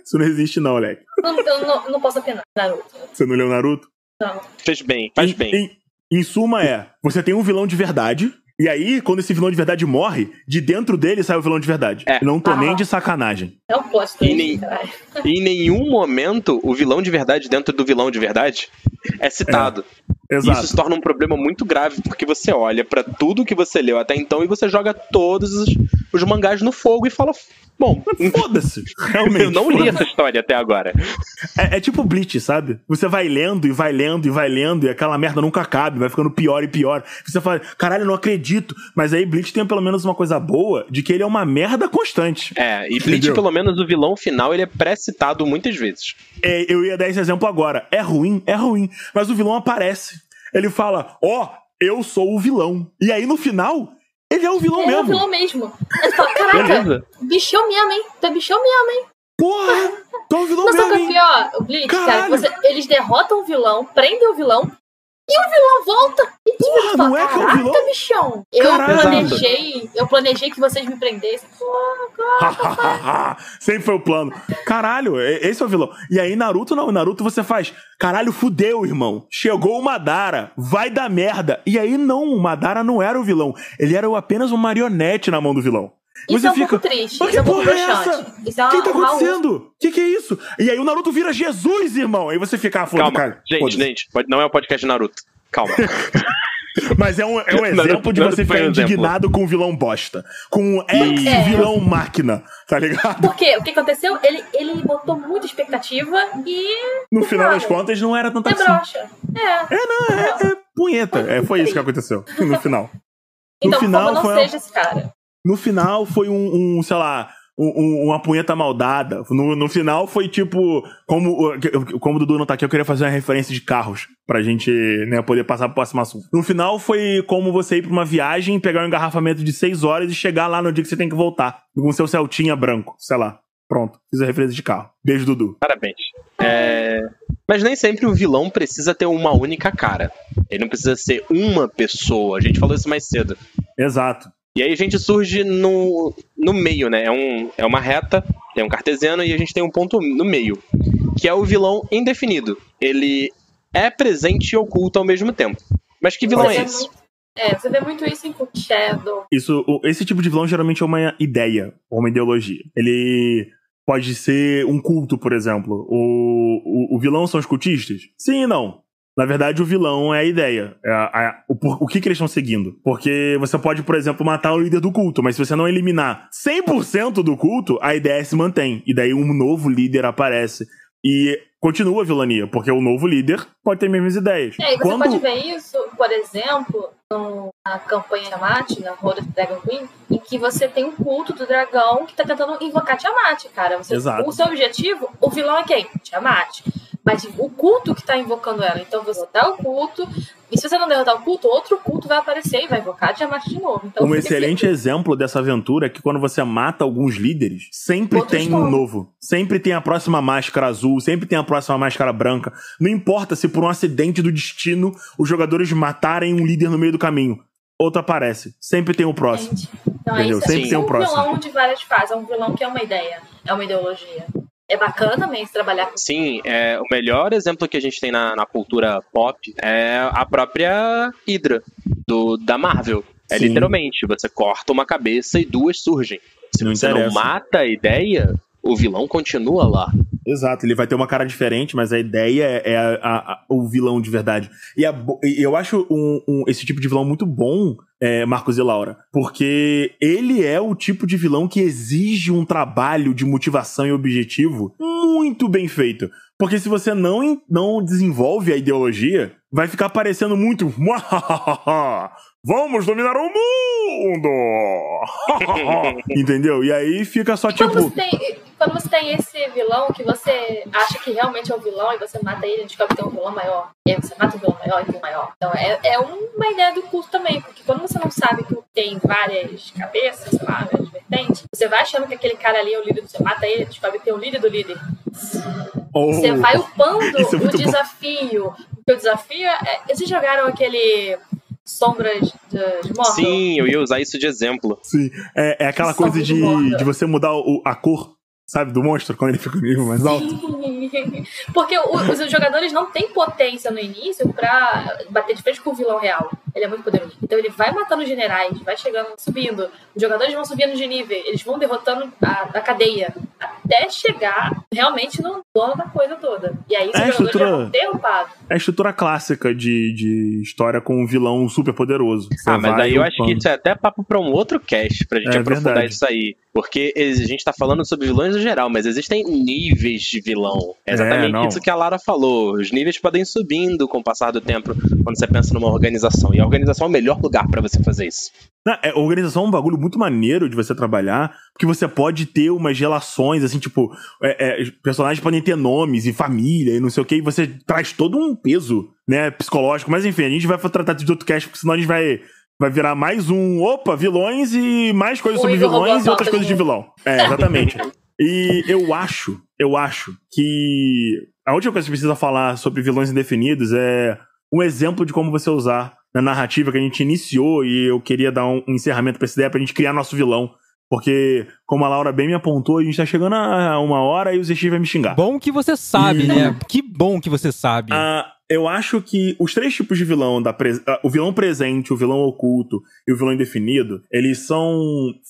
Isso não existe não, Alec. Eu não posso opinar, Naruto. Você não leu Naruto? Não. Faz bem. Em suma você tem um vilão de verdade, e aí, quando esse vilão de verdade morre, de dentro dele sai o vilão de verdade. Não tô nem de sacanagem. Não posso ter caralho. Em nenhum momento, o vilão de verdade dentro do vilão de verdade é citado. Exato. Isso se torna um problema muito grave, porque você olha pra tudo que você leu até então e você joga todos os mangás no fogo e fala: bom, foda-se. Realmente. Eu não li essa história até agora. É tipo Bleach, sabe? Você vai lendo e vai lendo e vai lendo e aquela merda nunca acaba, vai ficando pior e pior. Você fala: caralho, eu não acredito. Mas aí Bleach tem pelo menos uma coisa boa, de que ele é uma merda constante. E Bleach, pelo menos o vilão final, ele é pré-citado muitas vezes. Eu ia dar esse exemplo agora. É ruim, mas o vilão aparece. Ele fala: eu sou o vilão. E aí no final, ele é o vilão mesmo. Ele é o vilão mesmo. Ele fala: caraca, bichão mesmo, hein? Tu é bichão mesmo, hein? Porra, tu é o vilão mesmo, sabe o que é pior? O Bleach, cara, eles derrotam o vilão, prendem o vilão, e o vilão volta. E porra, não é que é o vilão? Caraca, bichão. Eu planejei que vocês me prendessem. Sempre foi o plano. Caralho, esse é o vilão. E aí Naruto não. Naruto você faz: caralho, fudeu, irmão. Chegou o Madara. Vai dar merda. E aí não, o Madara não era o vilão. Ele era apenas uma marionete na mão do vilão. Isso você é um pouco triste. Mas isso é um pouco bruxante. Isso é o que tá acontecendo? O que é isso? E aí o Naruto vira Jesus, irmão. Aí você fica Calma, cara. Gente, não é o podcast de Naruto. Calma. Mas é um exemplo de você ficar indignado com um vilão bosta. Com um ex-vilão máquina, tá ligado? Por quê? O que aconteceu? Ele botou muita expectativa e... No final das contas, não era tanta assim. Broxa. É punheta. Foi isso que aconteceu no final. Então, por favor, não seja esse cara. No final foi sei lá, uma punheta maldada. No final foi tipo, como o Dudu não tá aqui, eu queria fazer uma referência de carros pra gente, né, poder passar pro próximo assunto. No final foi como você ir pra uma viagem, pegar um engarrafamento de 6 horas e chegar lá no dia que você tem que voltar, com seu Celtinha branco, sei lá. Pronto, fiz a referência de carro. Beijo, Dudu. Parabéns. Mas nem sempre o vilão precisa ter uma única cara. Ele não precisa ser uma pessoa. A gente falou isso mais cedo. Exato. E aí a gente surge no meio, né? É uma reta, tem um cartesiano e a gente tem um ponto no meio, que é o vilão indefinido. Ele é presente e oculto ao mesmo tempo. Mas que vilão é esse? Você vê muito isso em Cult Shadow. Esse tipo de vilão geralmente é uma ideia, ou uma ideologia. Ele pode ser um culto, por exemplo. O vilão são os cultistas? Sim e não. Na verdade, o vilão é a ideia. O que eles estão seguindo. Porque você pode, por exemplo, matar o líder do culto, mas se você não eliminar 100% do culto, a ideia se mantém. E daí um novo líder aparece. E continua a vilania, porque o novo líder pode ter as mesmas ideias. E você pode ver isso, por exemplo, na campanha Tiamat, na Road of Dragon Queen, em que você tem um culto do dragão que tá tentando invocar Tiamat, cara. Exato. O seu objetivo, o vilão é quem? Tiamat. Mas o culto que tá invocando ela. Então você derrotar o culto, e se você não derrotar o culto, outro culto vai aparecer e vai invocar Tiamat de novo. Então, um excelente exemplo dessa aventura é que quando você mata alguns líderes, sempre tem um novo. Sempre tem a próxima máscara azul, sempre tem a próxima máscara branca. Não importa se por um acidente do destino os jogadores matarem um líder no meio do caminho. Outro aparece. Sempre tem o próximo. Então, entendeu? Sempre tem o próximo. É um vilão de várias fases. É um vilão que é uma ideia. É uma ideologia. É bacana também se trabalhar com... Sim, o melhor exemplo que a gente tem na cultura pop é a própria Hydra, da Marvel. Sim. Literalmente, você corta uma cabeça e 2 surgem. Se Não você interessa. não mata a ideia, o vilão continua lá. Exato, ele vai ter uma cara diferente, mas a ideia é o vilão de verdade. E eu acho esse tipo de vilão muito bom, Marcos e Laura, porque ele é o tipo de vilão que exige um trabalho de motivação e objetivo muito bem feito. Porque se você não desenvolve a ideologia, vai ficar parecendo muito... Vamos dominar o mundo! Entendeu? E aí fica só tipo... Quando você tem esse vilão que você acha que realmente é um vilão e você mata ele e descobre que tem um vilão maior. E aí você mata um vilão maior e um maior. Então é uma ideia do culto também. Porque quando você não sabe que tem várias cabeças, sei lá, várias vertentes, você vai achando que aquele cara ali é o líder. Você mata ele e descobre que tem o líder do líder. Você vai upando o desafio. Porque o desafio é... Vocês jogaram aquele... Sombras de Mordor? Sim, eu ia usar isso de exemplo. Sim, é aquela coisa de você mudar a cor, sabe, do monstro quando ele fica no nível mais alto. Porque os jogadores não têm potência no início pra bater de frente com o vilão real. Ele é muito poderoso. Então ele vai matando os generais, vai chegando, subindo. Os jogadores vão subindo de nível, eles vão derrotando a cadeia até chegar realmente no dono da coisa toda. E aí os jogadores já vão derrubado. É a estrutura clássica de história com um vilão super poderoso. Mas daí eu acho que isso é até papo pra um outro cast, pra gente aprofundar verdade. Isso aí. Porque a gente tá falando sobre vilões no geral, mas existem níveis de vilão. É exatamente isso que a Lara falou. Os níveis podem ir subindo com o passar do tempo quando você pensa numa organização. E a organização é o melhor lugar pra você fazer isso. A organização é um bagulho muito maneiro de você trabalhar, porque você pode ter umas relações, assim, tipo, personagens podem ter nomes e família e não sei o que, e você traz todo um peso, né, psicológico. Mas enfim, a gente vai tratar de outro cast, porque senão a gente vai virar mais vilões e mais coisas sobre vilões e outras coisas de vilão. Exatamente. E eu acho que a última coisa que precisa falar sobre vilões indefinidos é um exemplo de como você usar na narrativa que a gente iniciou, e eu queria dar um encerramento pra essa ideia, pra gente criar nosso vilão. Porque, como a Laura bem me apontou, a gente tá chegando a 1 hora e o ZX vai me xingar. Bom que você sabe, né? Que bom que você sabe. Eu acho que os 3 tipos de vilão, o vilão presente, o vilão oculto e o vilão indefinido, eles são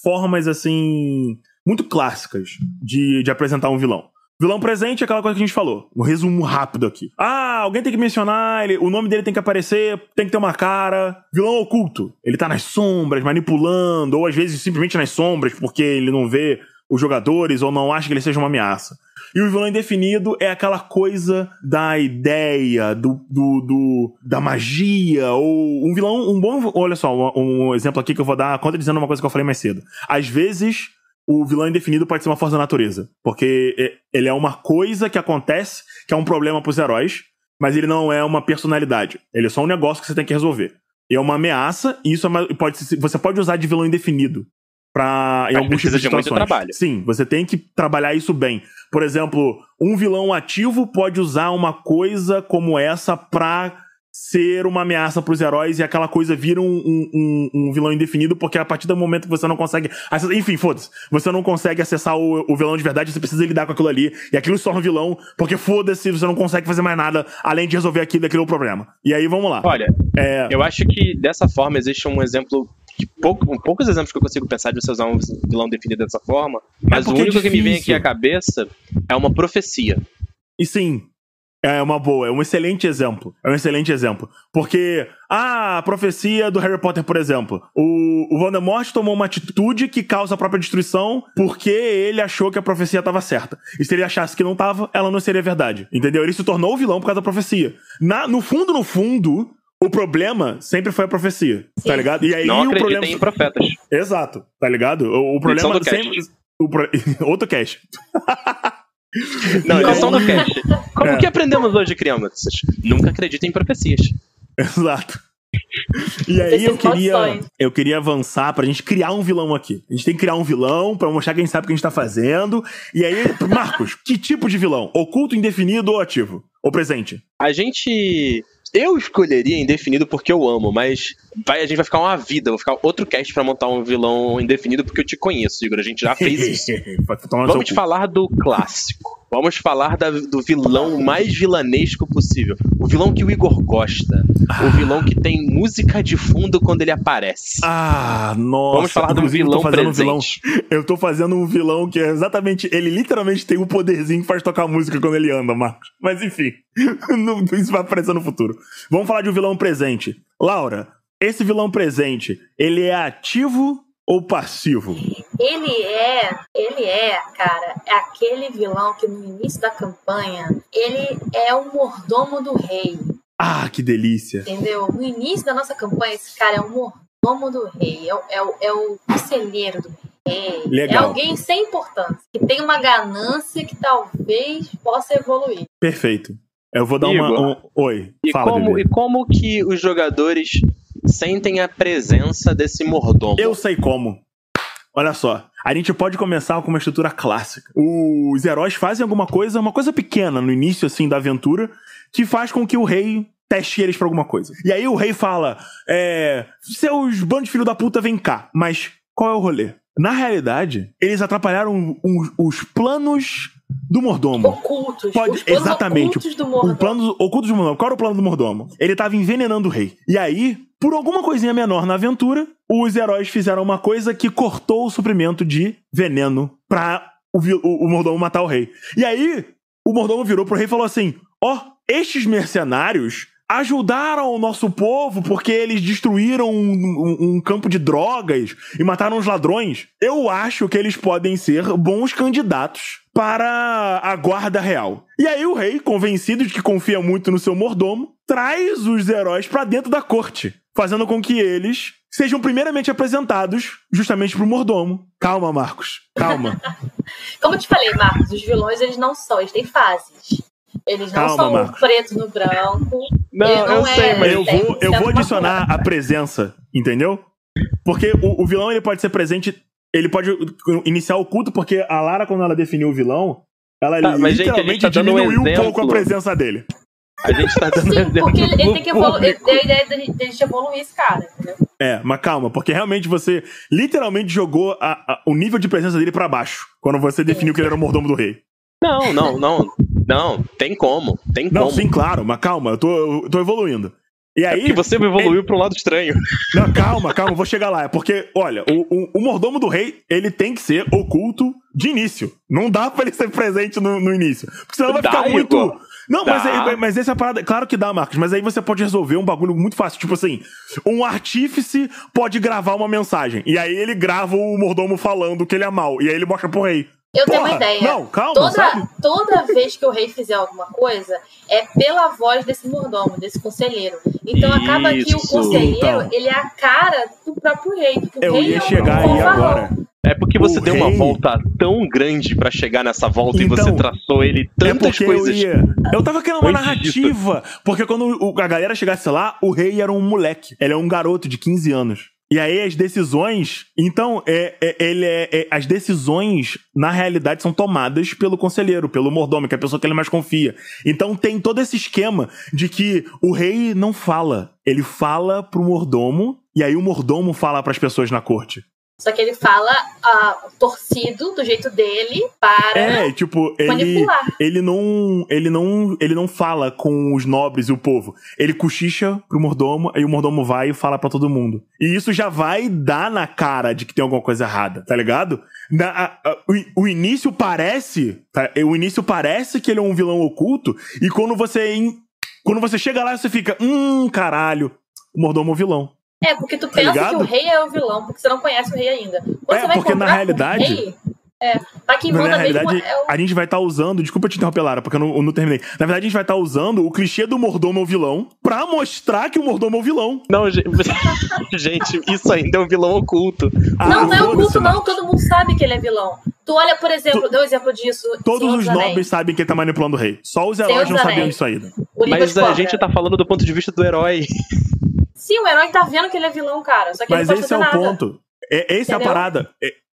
formas, assim, muito clássicas de apresentar um vilão. Vilão presente é aquela coisa que a gente falou. Um resumo rápido aqui. Alguém tem que mencionar, o nome dele tem que aparecer, tem que ter uma cara. Vilão oculto. Ele tá nas sombras, manipulando, ou às vezes simplesmente nas sombras, porque ele não vê os jogadores ou não acha que ele seja uma ameaça. E o vilão indefinido é aquela coisa da ideia, da magia, ou um vilão, olha só, um exemplo aqui que eu vou dar, contradizendo uma coisa que eu falei mais cedo. Às vezes... o vilão indefinido pode ser uma força da natureza. Porque ele é uma coisa que acontece, que é um problema pros heróis, mas ele não é uma personalidade. Ele é só um negócio que você tem que resolver. E é uma ameaça, e isso você pode usar de vilão indefinido em alguns tipos de situações. Muito trabalho. Sim, você tem que trabalhar isso bem. Por exemplo, um vilão ativo pode usar uma coisa como essa pra ser uma ameaça pros heróis, e aquela coisa vira um vilão indefinido, porque a partir do momento que você não consegue acessar, enfim, foda-se, você não consegue acessar o vilão de verdade, você precisa lidar com aquilo ali, e aquilo se torna um vilão, porque foda-se, você não consegue fazer mais nada além de resolver aquele problema. E aí, vamos lá. Olha, eu acho que dessa forma existe um exemplo, poucos exemplos que eu consigo pensar de você usar um vilão definido dessa forma, mas o único que me vem aqui à cabeça é uma profecia. E sim, é uma boa, é um excelente exemplo. Porque, a profecia do Harry Potter, por exemplo. O Voldemort tomou uma atitude que causa a própria destruição porque ele achou que a profecia estava certa. E se ele achasse que não estava, ela não seria verdade. Entendeu? Ele se tornou o vilão por causa da profecia. No fundo, o problema sempre foi a profecia. Sim. Tá ligado? E aí, não acreditem em profetas. Exato, tá ligado? O problema sempre... Outro cast. Não, edição do cast. Como que aprendemos hoje, crianças? Nunca acreditem em profecias. Exato. E aí eu queria avançar pra gente criar um vilão aqui. A gente tem que criar um vilão pra mostrar que a gente sabe o que a gente tá fazendo. E aí, Marcos, que tipo de vilão? Oculto, indefinido ou ativo? Ou presente? Eu escolheria indefinido porque eu amo, mas a gente vai ficar uma vida, vou ficar outro cast pra montar um vilão indefinido porque eu te conheço, Igor, a gente já fez isso. Vamos te falar do clássico. Vamos falar do vilão mais vilanesco possível. O vilão que o Igor gosta. O vilão que tem música de fundo quando ele aparece. Nossa. Vamos falar do vilão presente. Eu tô fazendo um vilão que é exatamente... Ele literalmente tem um poderzinho que faz tocar música quando ele anda, Marcos. Mas enfim, isso vai aparecer no futuro. Vamos falar de um vilão presente. Laura, esse vilão presente, ele é ativo ou passivo? Ele é, cara, é aquele vilão que no início da campanha, ele é o mordomo do rei. Que delícia. Entendeu? No início da nossa campanha, esse cara é o mordomo do rei, é o conselheiro do rei. Legal. É alguém sem importância, que tem uma ganância que talvez possa evoluir. Perfeito. Eu vou dar Oi, e como que os jogadores sentem a presença desse mordomo? Eu sei como. Olha só, a gente pode começar com uma estrutura clássica. Os heróis fazem alguma coisa, uma coisa pequena no início, assim, da aventura, que faz com que o rei teste eles pra alguma coisa. E aí o rei fala, seus bandos de filho da puta, vem cá. Mas qual é o rolê? Na realidade, eles atrapalharam os planos do mordomo. Ocultos. Exatamente. Ocultos do mordomo. Os planos ocultos do mordomo. Qual era o plano do mordomo? Ele tava envenenando o rei. E aí, por alguma coisinha menor na aventura, os heróis fizeram uma coisa que cortou o suprimento de veneno pra o mordomo matar o rei. E aí, o mordomo virou pro rei e falou assim, estes mercenários ajudaram o nosso povo porque eles destruíram um campo de drogas e mataram os ladrões. Eu acho que eles podem ser bons candidatos para a guarda real. E aí o rei, convencido de que confia muito no seu mordomo, traz os heróis pra dentro da corte, fazendo com que eles sejam primeiramente apresentados justamente pro mordomo. Calma, Marcos. Calma. Como eu te falei, Marcos, os vilões eles têm fases. Eles não são Marcos. preto no branco. Não, eu sei, mas eu vou adicionar a presença, entendeu? Porque o vilão ele pode ser presente, ele pode iniciar o culto, porque a Lara, quando ela definiu o vilão, ela literalmente diminuiu um pouco a presença dele. A gente tá dando exemplo. Porque ele tem que evoluir. A ideia de evoluir esse cara, entendeu? Mas calma, porque realmente você literalmente jogou o nível de presença dele pra baixo, quando você definiu que ele era o mordomo do rei. Não, tem como. Não, sim, claro, mas calma, eu tô evoluindo. E aí, porque você evoluiu pra um lado estranho. Não, calma, vou chegar lá. É porque, olha, o mordomo do rei, ele tem que ser oculto de início. Não dá pra ele ser presente no início. Porque senão vai ficar muito... Igor. Não, mas essa é a parada... Claro que dá, Marcos, mas aí você pode resolver um bagulho muito fácil. Tipo assim, um artífice pode gravar uma mensagem. E aí ele grava o mordomo falando que ele é mau. E aí ele mostra pro rei. Eu tenho uma ideia. Não, calma, toda vez que o rei fizer alguma coisa, é pela voz desse mordomo, desse conselheiro. Então acaba que o conselheiro, ele é a cara do próprio rei. Eu ia chegar aí agora. É porque você deu uma volta tão grande pra chegar nessa volta e você traçou ele tantas coisas. Eu tava querendo uma narrativa. Porque quando a galera chegasse lá, o rei era um moleque. Ele é um garoto de 15 anos. E aí as decisões... Então, as decisões, na realidade, são tomadas pelo conselheiro, pelo mordomo, que é a pessoa que ele mais confia. Então tem todo esse esquema de que o rei não fala. Ele fala pro mordomo, e aí o mordomo fala pras pessoas na corte. Só que ele fala torcido do jeito dele para manipular. Ele não fala com os nobres e o povo. Ele cochicha pro mordomo, aí o mordomo vai e fala pra todo mundo. E isso já vai dar na cara de que tem alguma coisa errada, tá ligado? O início parece... Tá? O início parece que ele é um vilão oculto, e quando você chega lá, você fica... caralho, o mordomo é um vilão. Porque tu pensa que o rei é o vilão, porque você não conhece o rei ainda. Quando você vai porque na realidade... Rei, aqui em volta mesmo a gente vai estar usando... Desculpa te interromper, Lara, porque eu não terminei. Na verdade, a gente vai estar usando o clichê do mordomo é o vilão pra mostrar que o mordomo é o vilão. Não, gente, isso ainda é um vilão oculto. Não é oculto, não. Todo mundo sabe que ele é vilão. Tu olha, por exemplo, deu um exemplo disso. Todos os nobres sabem que ele tá manipulando o rei. Só os heróis não sabiam disso ainda. Mas a gente tá falando do ponto de vista do herói. Sim, o herói tá vendo que ele é vilão, cara. Só que mas ele não pode esse é o ponto. Essa é a parada.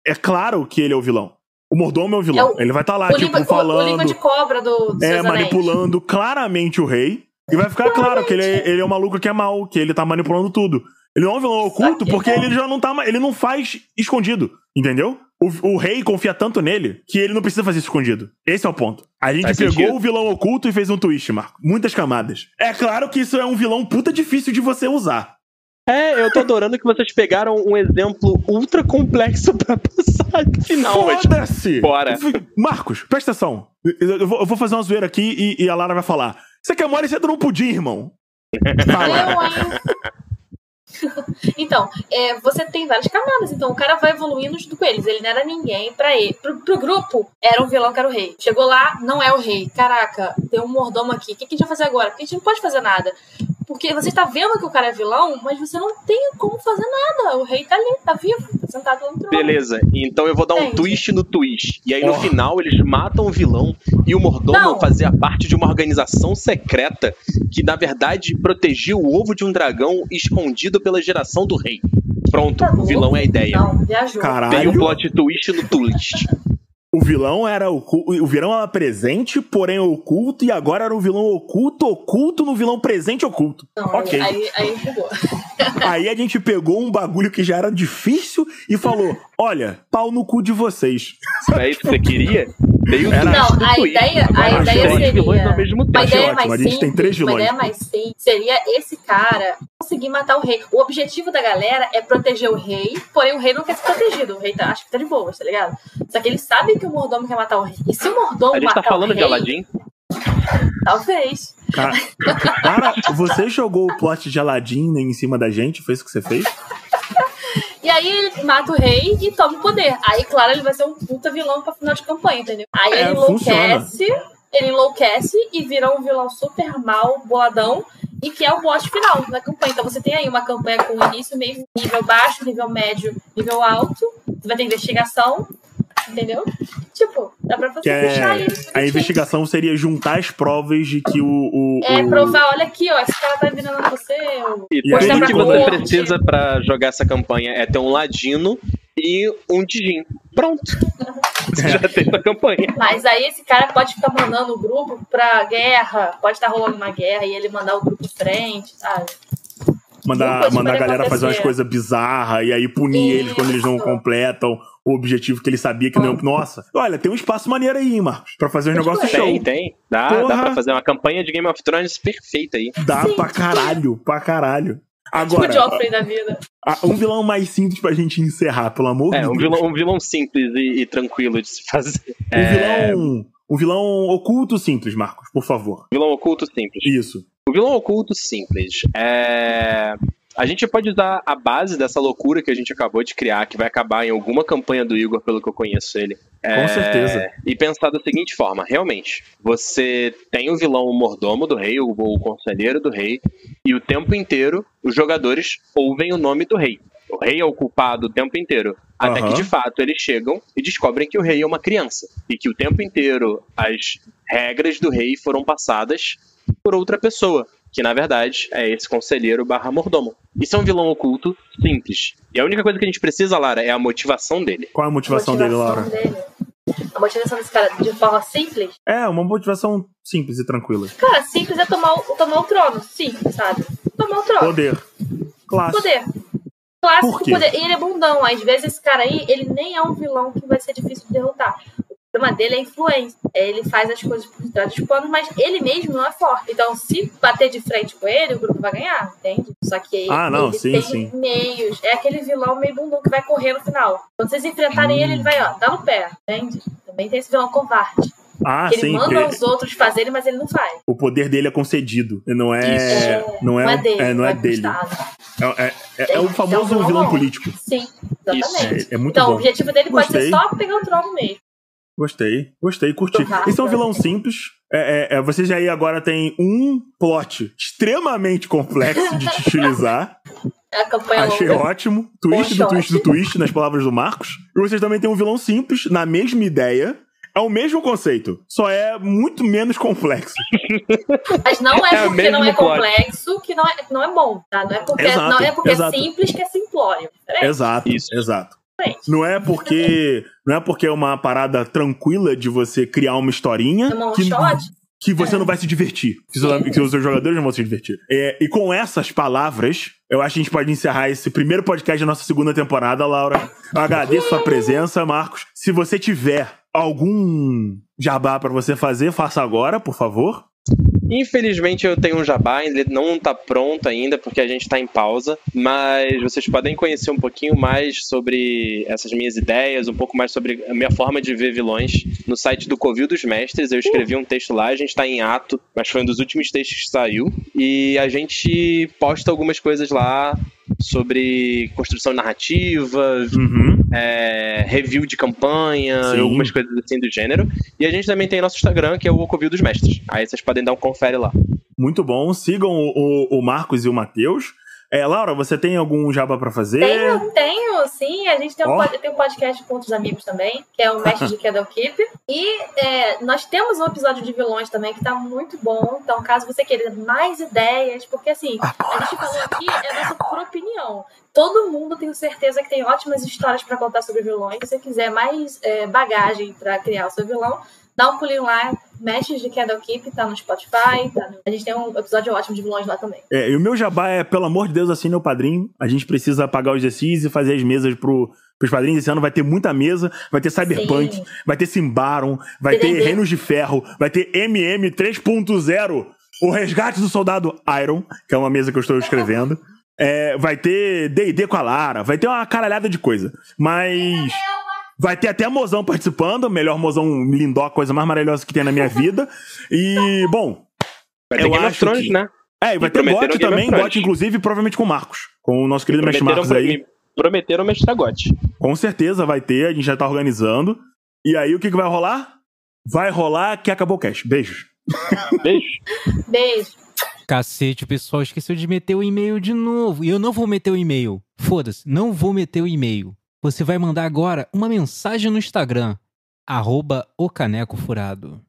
É claro que ele é o vilão. O mordomo é o vilão. Ele vai estar lá, falando... O língua de cobra do Seus manipulando Anéis. Claramente o rei. E vai ficar claro que ele é um maluco que é mau, que ele tá manipulando tudo. Ele não é um vilão oculto porque ele já não tá... Ele não faz escondido, entendeu? O rei confia tanto nele que ele não precisa fazer isso escondido. Esse é o ponto. A gente pegou o vilão oculto e fez um twist, Marco. Muitas camadas. É claro que isso é um vilão puta difícil de você usar. Eu tô adorando que vocês pegaram um exemplo ultra complexo pra passar no final. Foda-se! Bora. Marcos, presta atenção. Eu vou fazer uma zoeira aqui e a Lara vai falar. Você quer mole e senta num pudim, irmão? Fala. Então, você tem várias camadas. Então, o cara vai evoluindo junto com eles. Ele não era ninguém pra ele. Pro grupo, era um vilão que era o rei. Chegou lá, não é o rei. Caraca, tem um mordomo aqui. O que a gente vai fazer agora? Porque a gente não pode fazer nada. Porque você tá vendo que o cara é vilão, mas você não tem como fazer nada. O rei tá ali, tá vivo, tá sentado lá no trono. Beleza, então eu vou dar um twist no twist. E aí no final eles matam o vilão e o mordomo fazia parte de uma organização secreta que na verdade protegia o ovo de um dragão escondido pela geração do rei. Pronto, o vilão é a ideia. Não, viajou. Tem um plot twist no twist. O vilão era o vilão era presente, porém oculto, e agora era um vilão oculto no vilão presente oculto. Não, ok. Aí jogou. Aí a gente pegou um bagulho que já era difícil e falou: olha, pau no cu de vocês. É isso que você queria? Não, a ideia seria. Ao mesmo tempo. A ideia ótimo, a gente tem 3 vilões. A ideia mais simples seria esse cara conseguir matar o rei. O objetivo da galera é proteger o rei, porém o rei não quer ser protegido. O rei acha que tá de boa, tá ligado? Só que ele sabe que o mordomo quer matar o rei. E se o mordomo matar o rei... A gente tá falando de Aladdin? Talvez. Cara, você jogou o plot de Aladdin em cima da gente? Foi isso que você fez? E aí ele mata o rei e toma o poder. Aí, claro, ele vai ser um puta vilão pra final de campanha, entendeu? Aí ele enlouquece e vira um vilão super mal, boladão, e que é o boss final da campanha. Então você tem aí uma campanha com início, meio, nível baixo, nível médio, nível alto. Você vai ter investigação, entendeu? Tipo, dá pra você fechar ali. A investigação seria juntar as provas de que provar, olha aqui, ó, esse cara tá virando você. E tudo que você precisa pra jogar essa campanha é ter um ladino e um Dijin. Pronto. Você já tem sua campanha. Mas aí esse cara pode ficar mandando o grupo pra guerra, pode estar rolando uma guerra e ele mandar o grupo de frente, sabe? Mandar a galera fazer umas coisas bizarras e aí punir eles quando eles não completam o objetivo que ele sabia que não... Nossa, olha, tem um espaço maneiro aí, hein, Marcos? Pra fazer um negócio show. Tem. Dá pra fazer uma campanha de Game of Thrones perfeita aí. Dá pra caralho. Agora, tipo o Joffrey da vida. Um vilão mais simples pra gente encerrar, pelo amor de Deus. Um vilão simples e tranquilo de se fazer. Um vilão oculto simples, Marcos, por favor. Vilão oculto simples. Isso. O vilão oculto simples a gente pode usar a base dessa loucura que a gente acabou de criar, que vai acabar em alguma campanha do Igor, pelo que eu conheço ele. Com certeza. E pensar da seguinte forma, realmente, você tem o vilão mordomo do rei, ou o conselheiro do rei, e o tempo inteiro os jogadores ouvem o nome do rei. O rei é o culpado o tempo inteiro. Até que, de fato, eles chegam e descobrem que o rei é uma criança. E que o tempo inteiro as regras do rei foram passadas por outra pessoa. Que, na verdade, é esse conselheiro / mordomo. Isso é um vilão oculto simples. E a única coisa que a gente precisa, Lara, é a motivação dele. Qual é a motivação dele, Lara? A motivação desse cara de forma simples? Uma motivação simples e tranquila. Cara, simples é tomar o trono. Simples, sabe? Tomar o trono. Poder. Clássico. Clássico poder. E ele é bundão. Às vezes esse cara aí, ele nem é um vilão que vai ser difícil de derrotar. O problema dele é influência. Ele faz as coisas por trás dos panos, mas ele mesmo não é forte. Então, se bater de frente com ele, o grupo vai ganhar, entende? Só que ele tem meios. É aquele vilão meio bundão que vai correr no final. Quando vocês enfrentarem ele vai, dar no pé, entende? Também tem esse vilão covarde. Ele manda os outros fazerem, mas ele não faz. O poder dele é concedido. Não é dele. É o famoso vilão político. Sim, exatamente. É muito então, bom. O objetivo dele pode ser só pegar o trono mesmo. Gostei, curti. Esse é um vilão simples. Vocês aí agora tem um plot extremamente complexo de te utilizar. A campanha Achei longa. Ótimo. Twist do twist, nas palavras do Marcos. E vocês também tem um vilão simples, na mesma ideia. É o mesmo conceito, só é muito menos complexo. Mas não é porque não é complexo que não é bom, tá? Não é porque é simples que é simplório. Exato. Não é porque é uma parada tranquila de você criar uma historinha que você não vai se divertir. Que os seus jogadores não vão se divertir. E com essas palavras, eu acho que a gente pode encerrar esse primeiro podcast da nossa segunda temporada, Laura. Eu agradeço a sua presença, Marcos. Se você tiver algum jabá pra você fazer, faça agora, por favor. Infelizmente eu tenho um jabá, ele não tá pronto ainda porque a gente tá em pausa, mas vocês podem conhecer um pouquinho mais sobre essas minhas ideias, um pouco mais sobre a minha forma de ver vilões no site do Covil dos Mestres. Eu escrevi um texto lá, a gente tá em ato, mas foi um dos últimos textos que saiu, e a gente posta algumas coisas lá sobre construção narrativa, review de campanha, Sim. algumas coisas assim do gênero. E a gente também tem nosso Instagram, que é o Covil dos Mestres. Aí vocês podem dar um confere lá. Muito bom. Sigam o Marcos e o Matheus. Laura, você tem algum jabá pra fazer? Tenho, sim. A gente tem um podcast com outros amigos também, que é o Mestre de Candlekeep. E nós temos um episódio de vilões também que tá muito bom. Então, caso você queira mais ideias, porque assim, a gente falou aqui, é nossa pura opinião. Todo mundo tem certeza que tem ótimas histórias pra contar sobre vilões. Se você quiser mais bagagem pra criar o seu vilão, dá um pulinho lá. Mestres de Candlekeep, tá no Spotify. A gente tem um episódio ótimo de vilões lá também. E o meu jabá é, pelo amor de Deus, assine o padrinho. A gente precisa pagar os exercícios e fazer as mesas pros padrinhos. Esse ano vai ter muita mesa, vai ter Cyberpunk, Sim. vai ter Simbaron, vai ter Reinos de Ferro, vai ter MM 3.0, o Resgate do Soldado Iron, que é uma mesa que eu estou escrevendo. Vai ter D&D com a Lara, vai ter uma caralhada de coisa. Mas vai ter até mozão participando, melhor mozão lindó, a coisa mais maravilhosa que tem na minha vida. E, bom, vai ter Game of Thrones, né? E vai ter GOT também, GOT inclusive, provavelmente com o Marcos, com o nosso querido mestre Marcos aí. Prometeram mestrar GOT. Com certeza vai ter, a gente já tá organizando. E aí, o que vai rolar? Vai rolar que acabou o cast. Beijos. Beijo. Cacete, o pessoal esqueceu de meter o e-mail de novo. E eu não vou meter o e-mail. Foda-se, não vou meter o e-mail. Você vai mandar agora uma mensagem no Instagram, @ocanecofurado.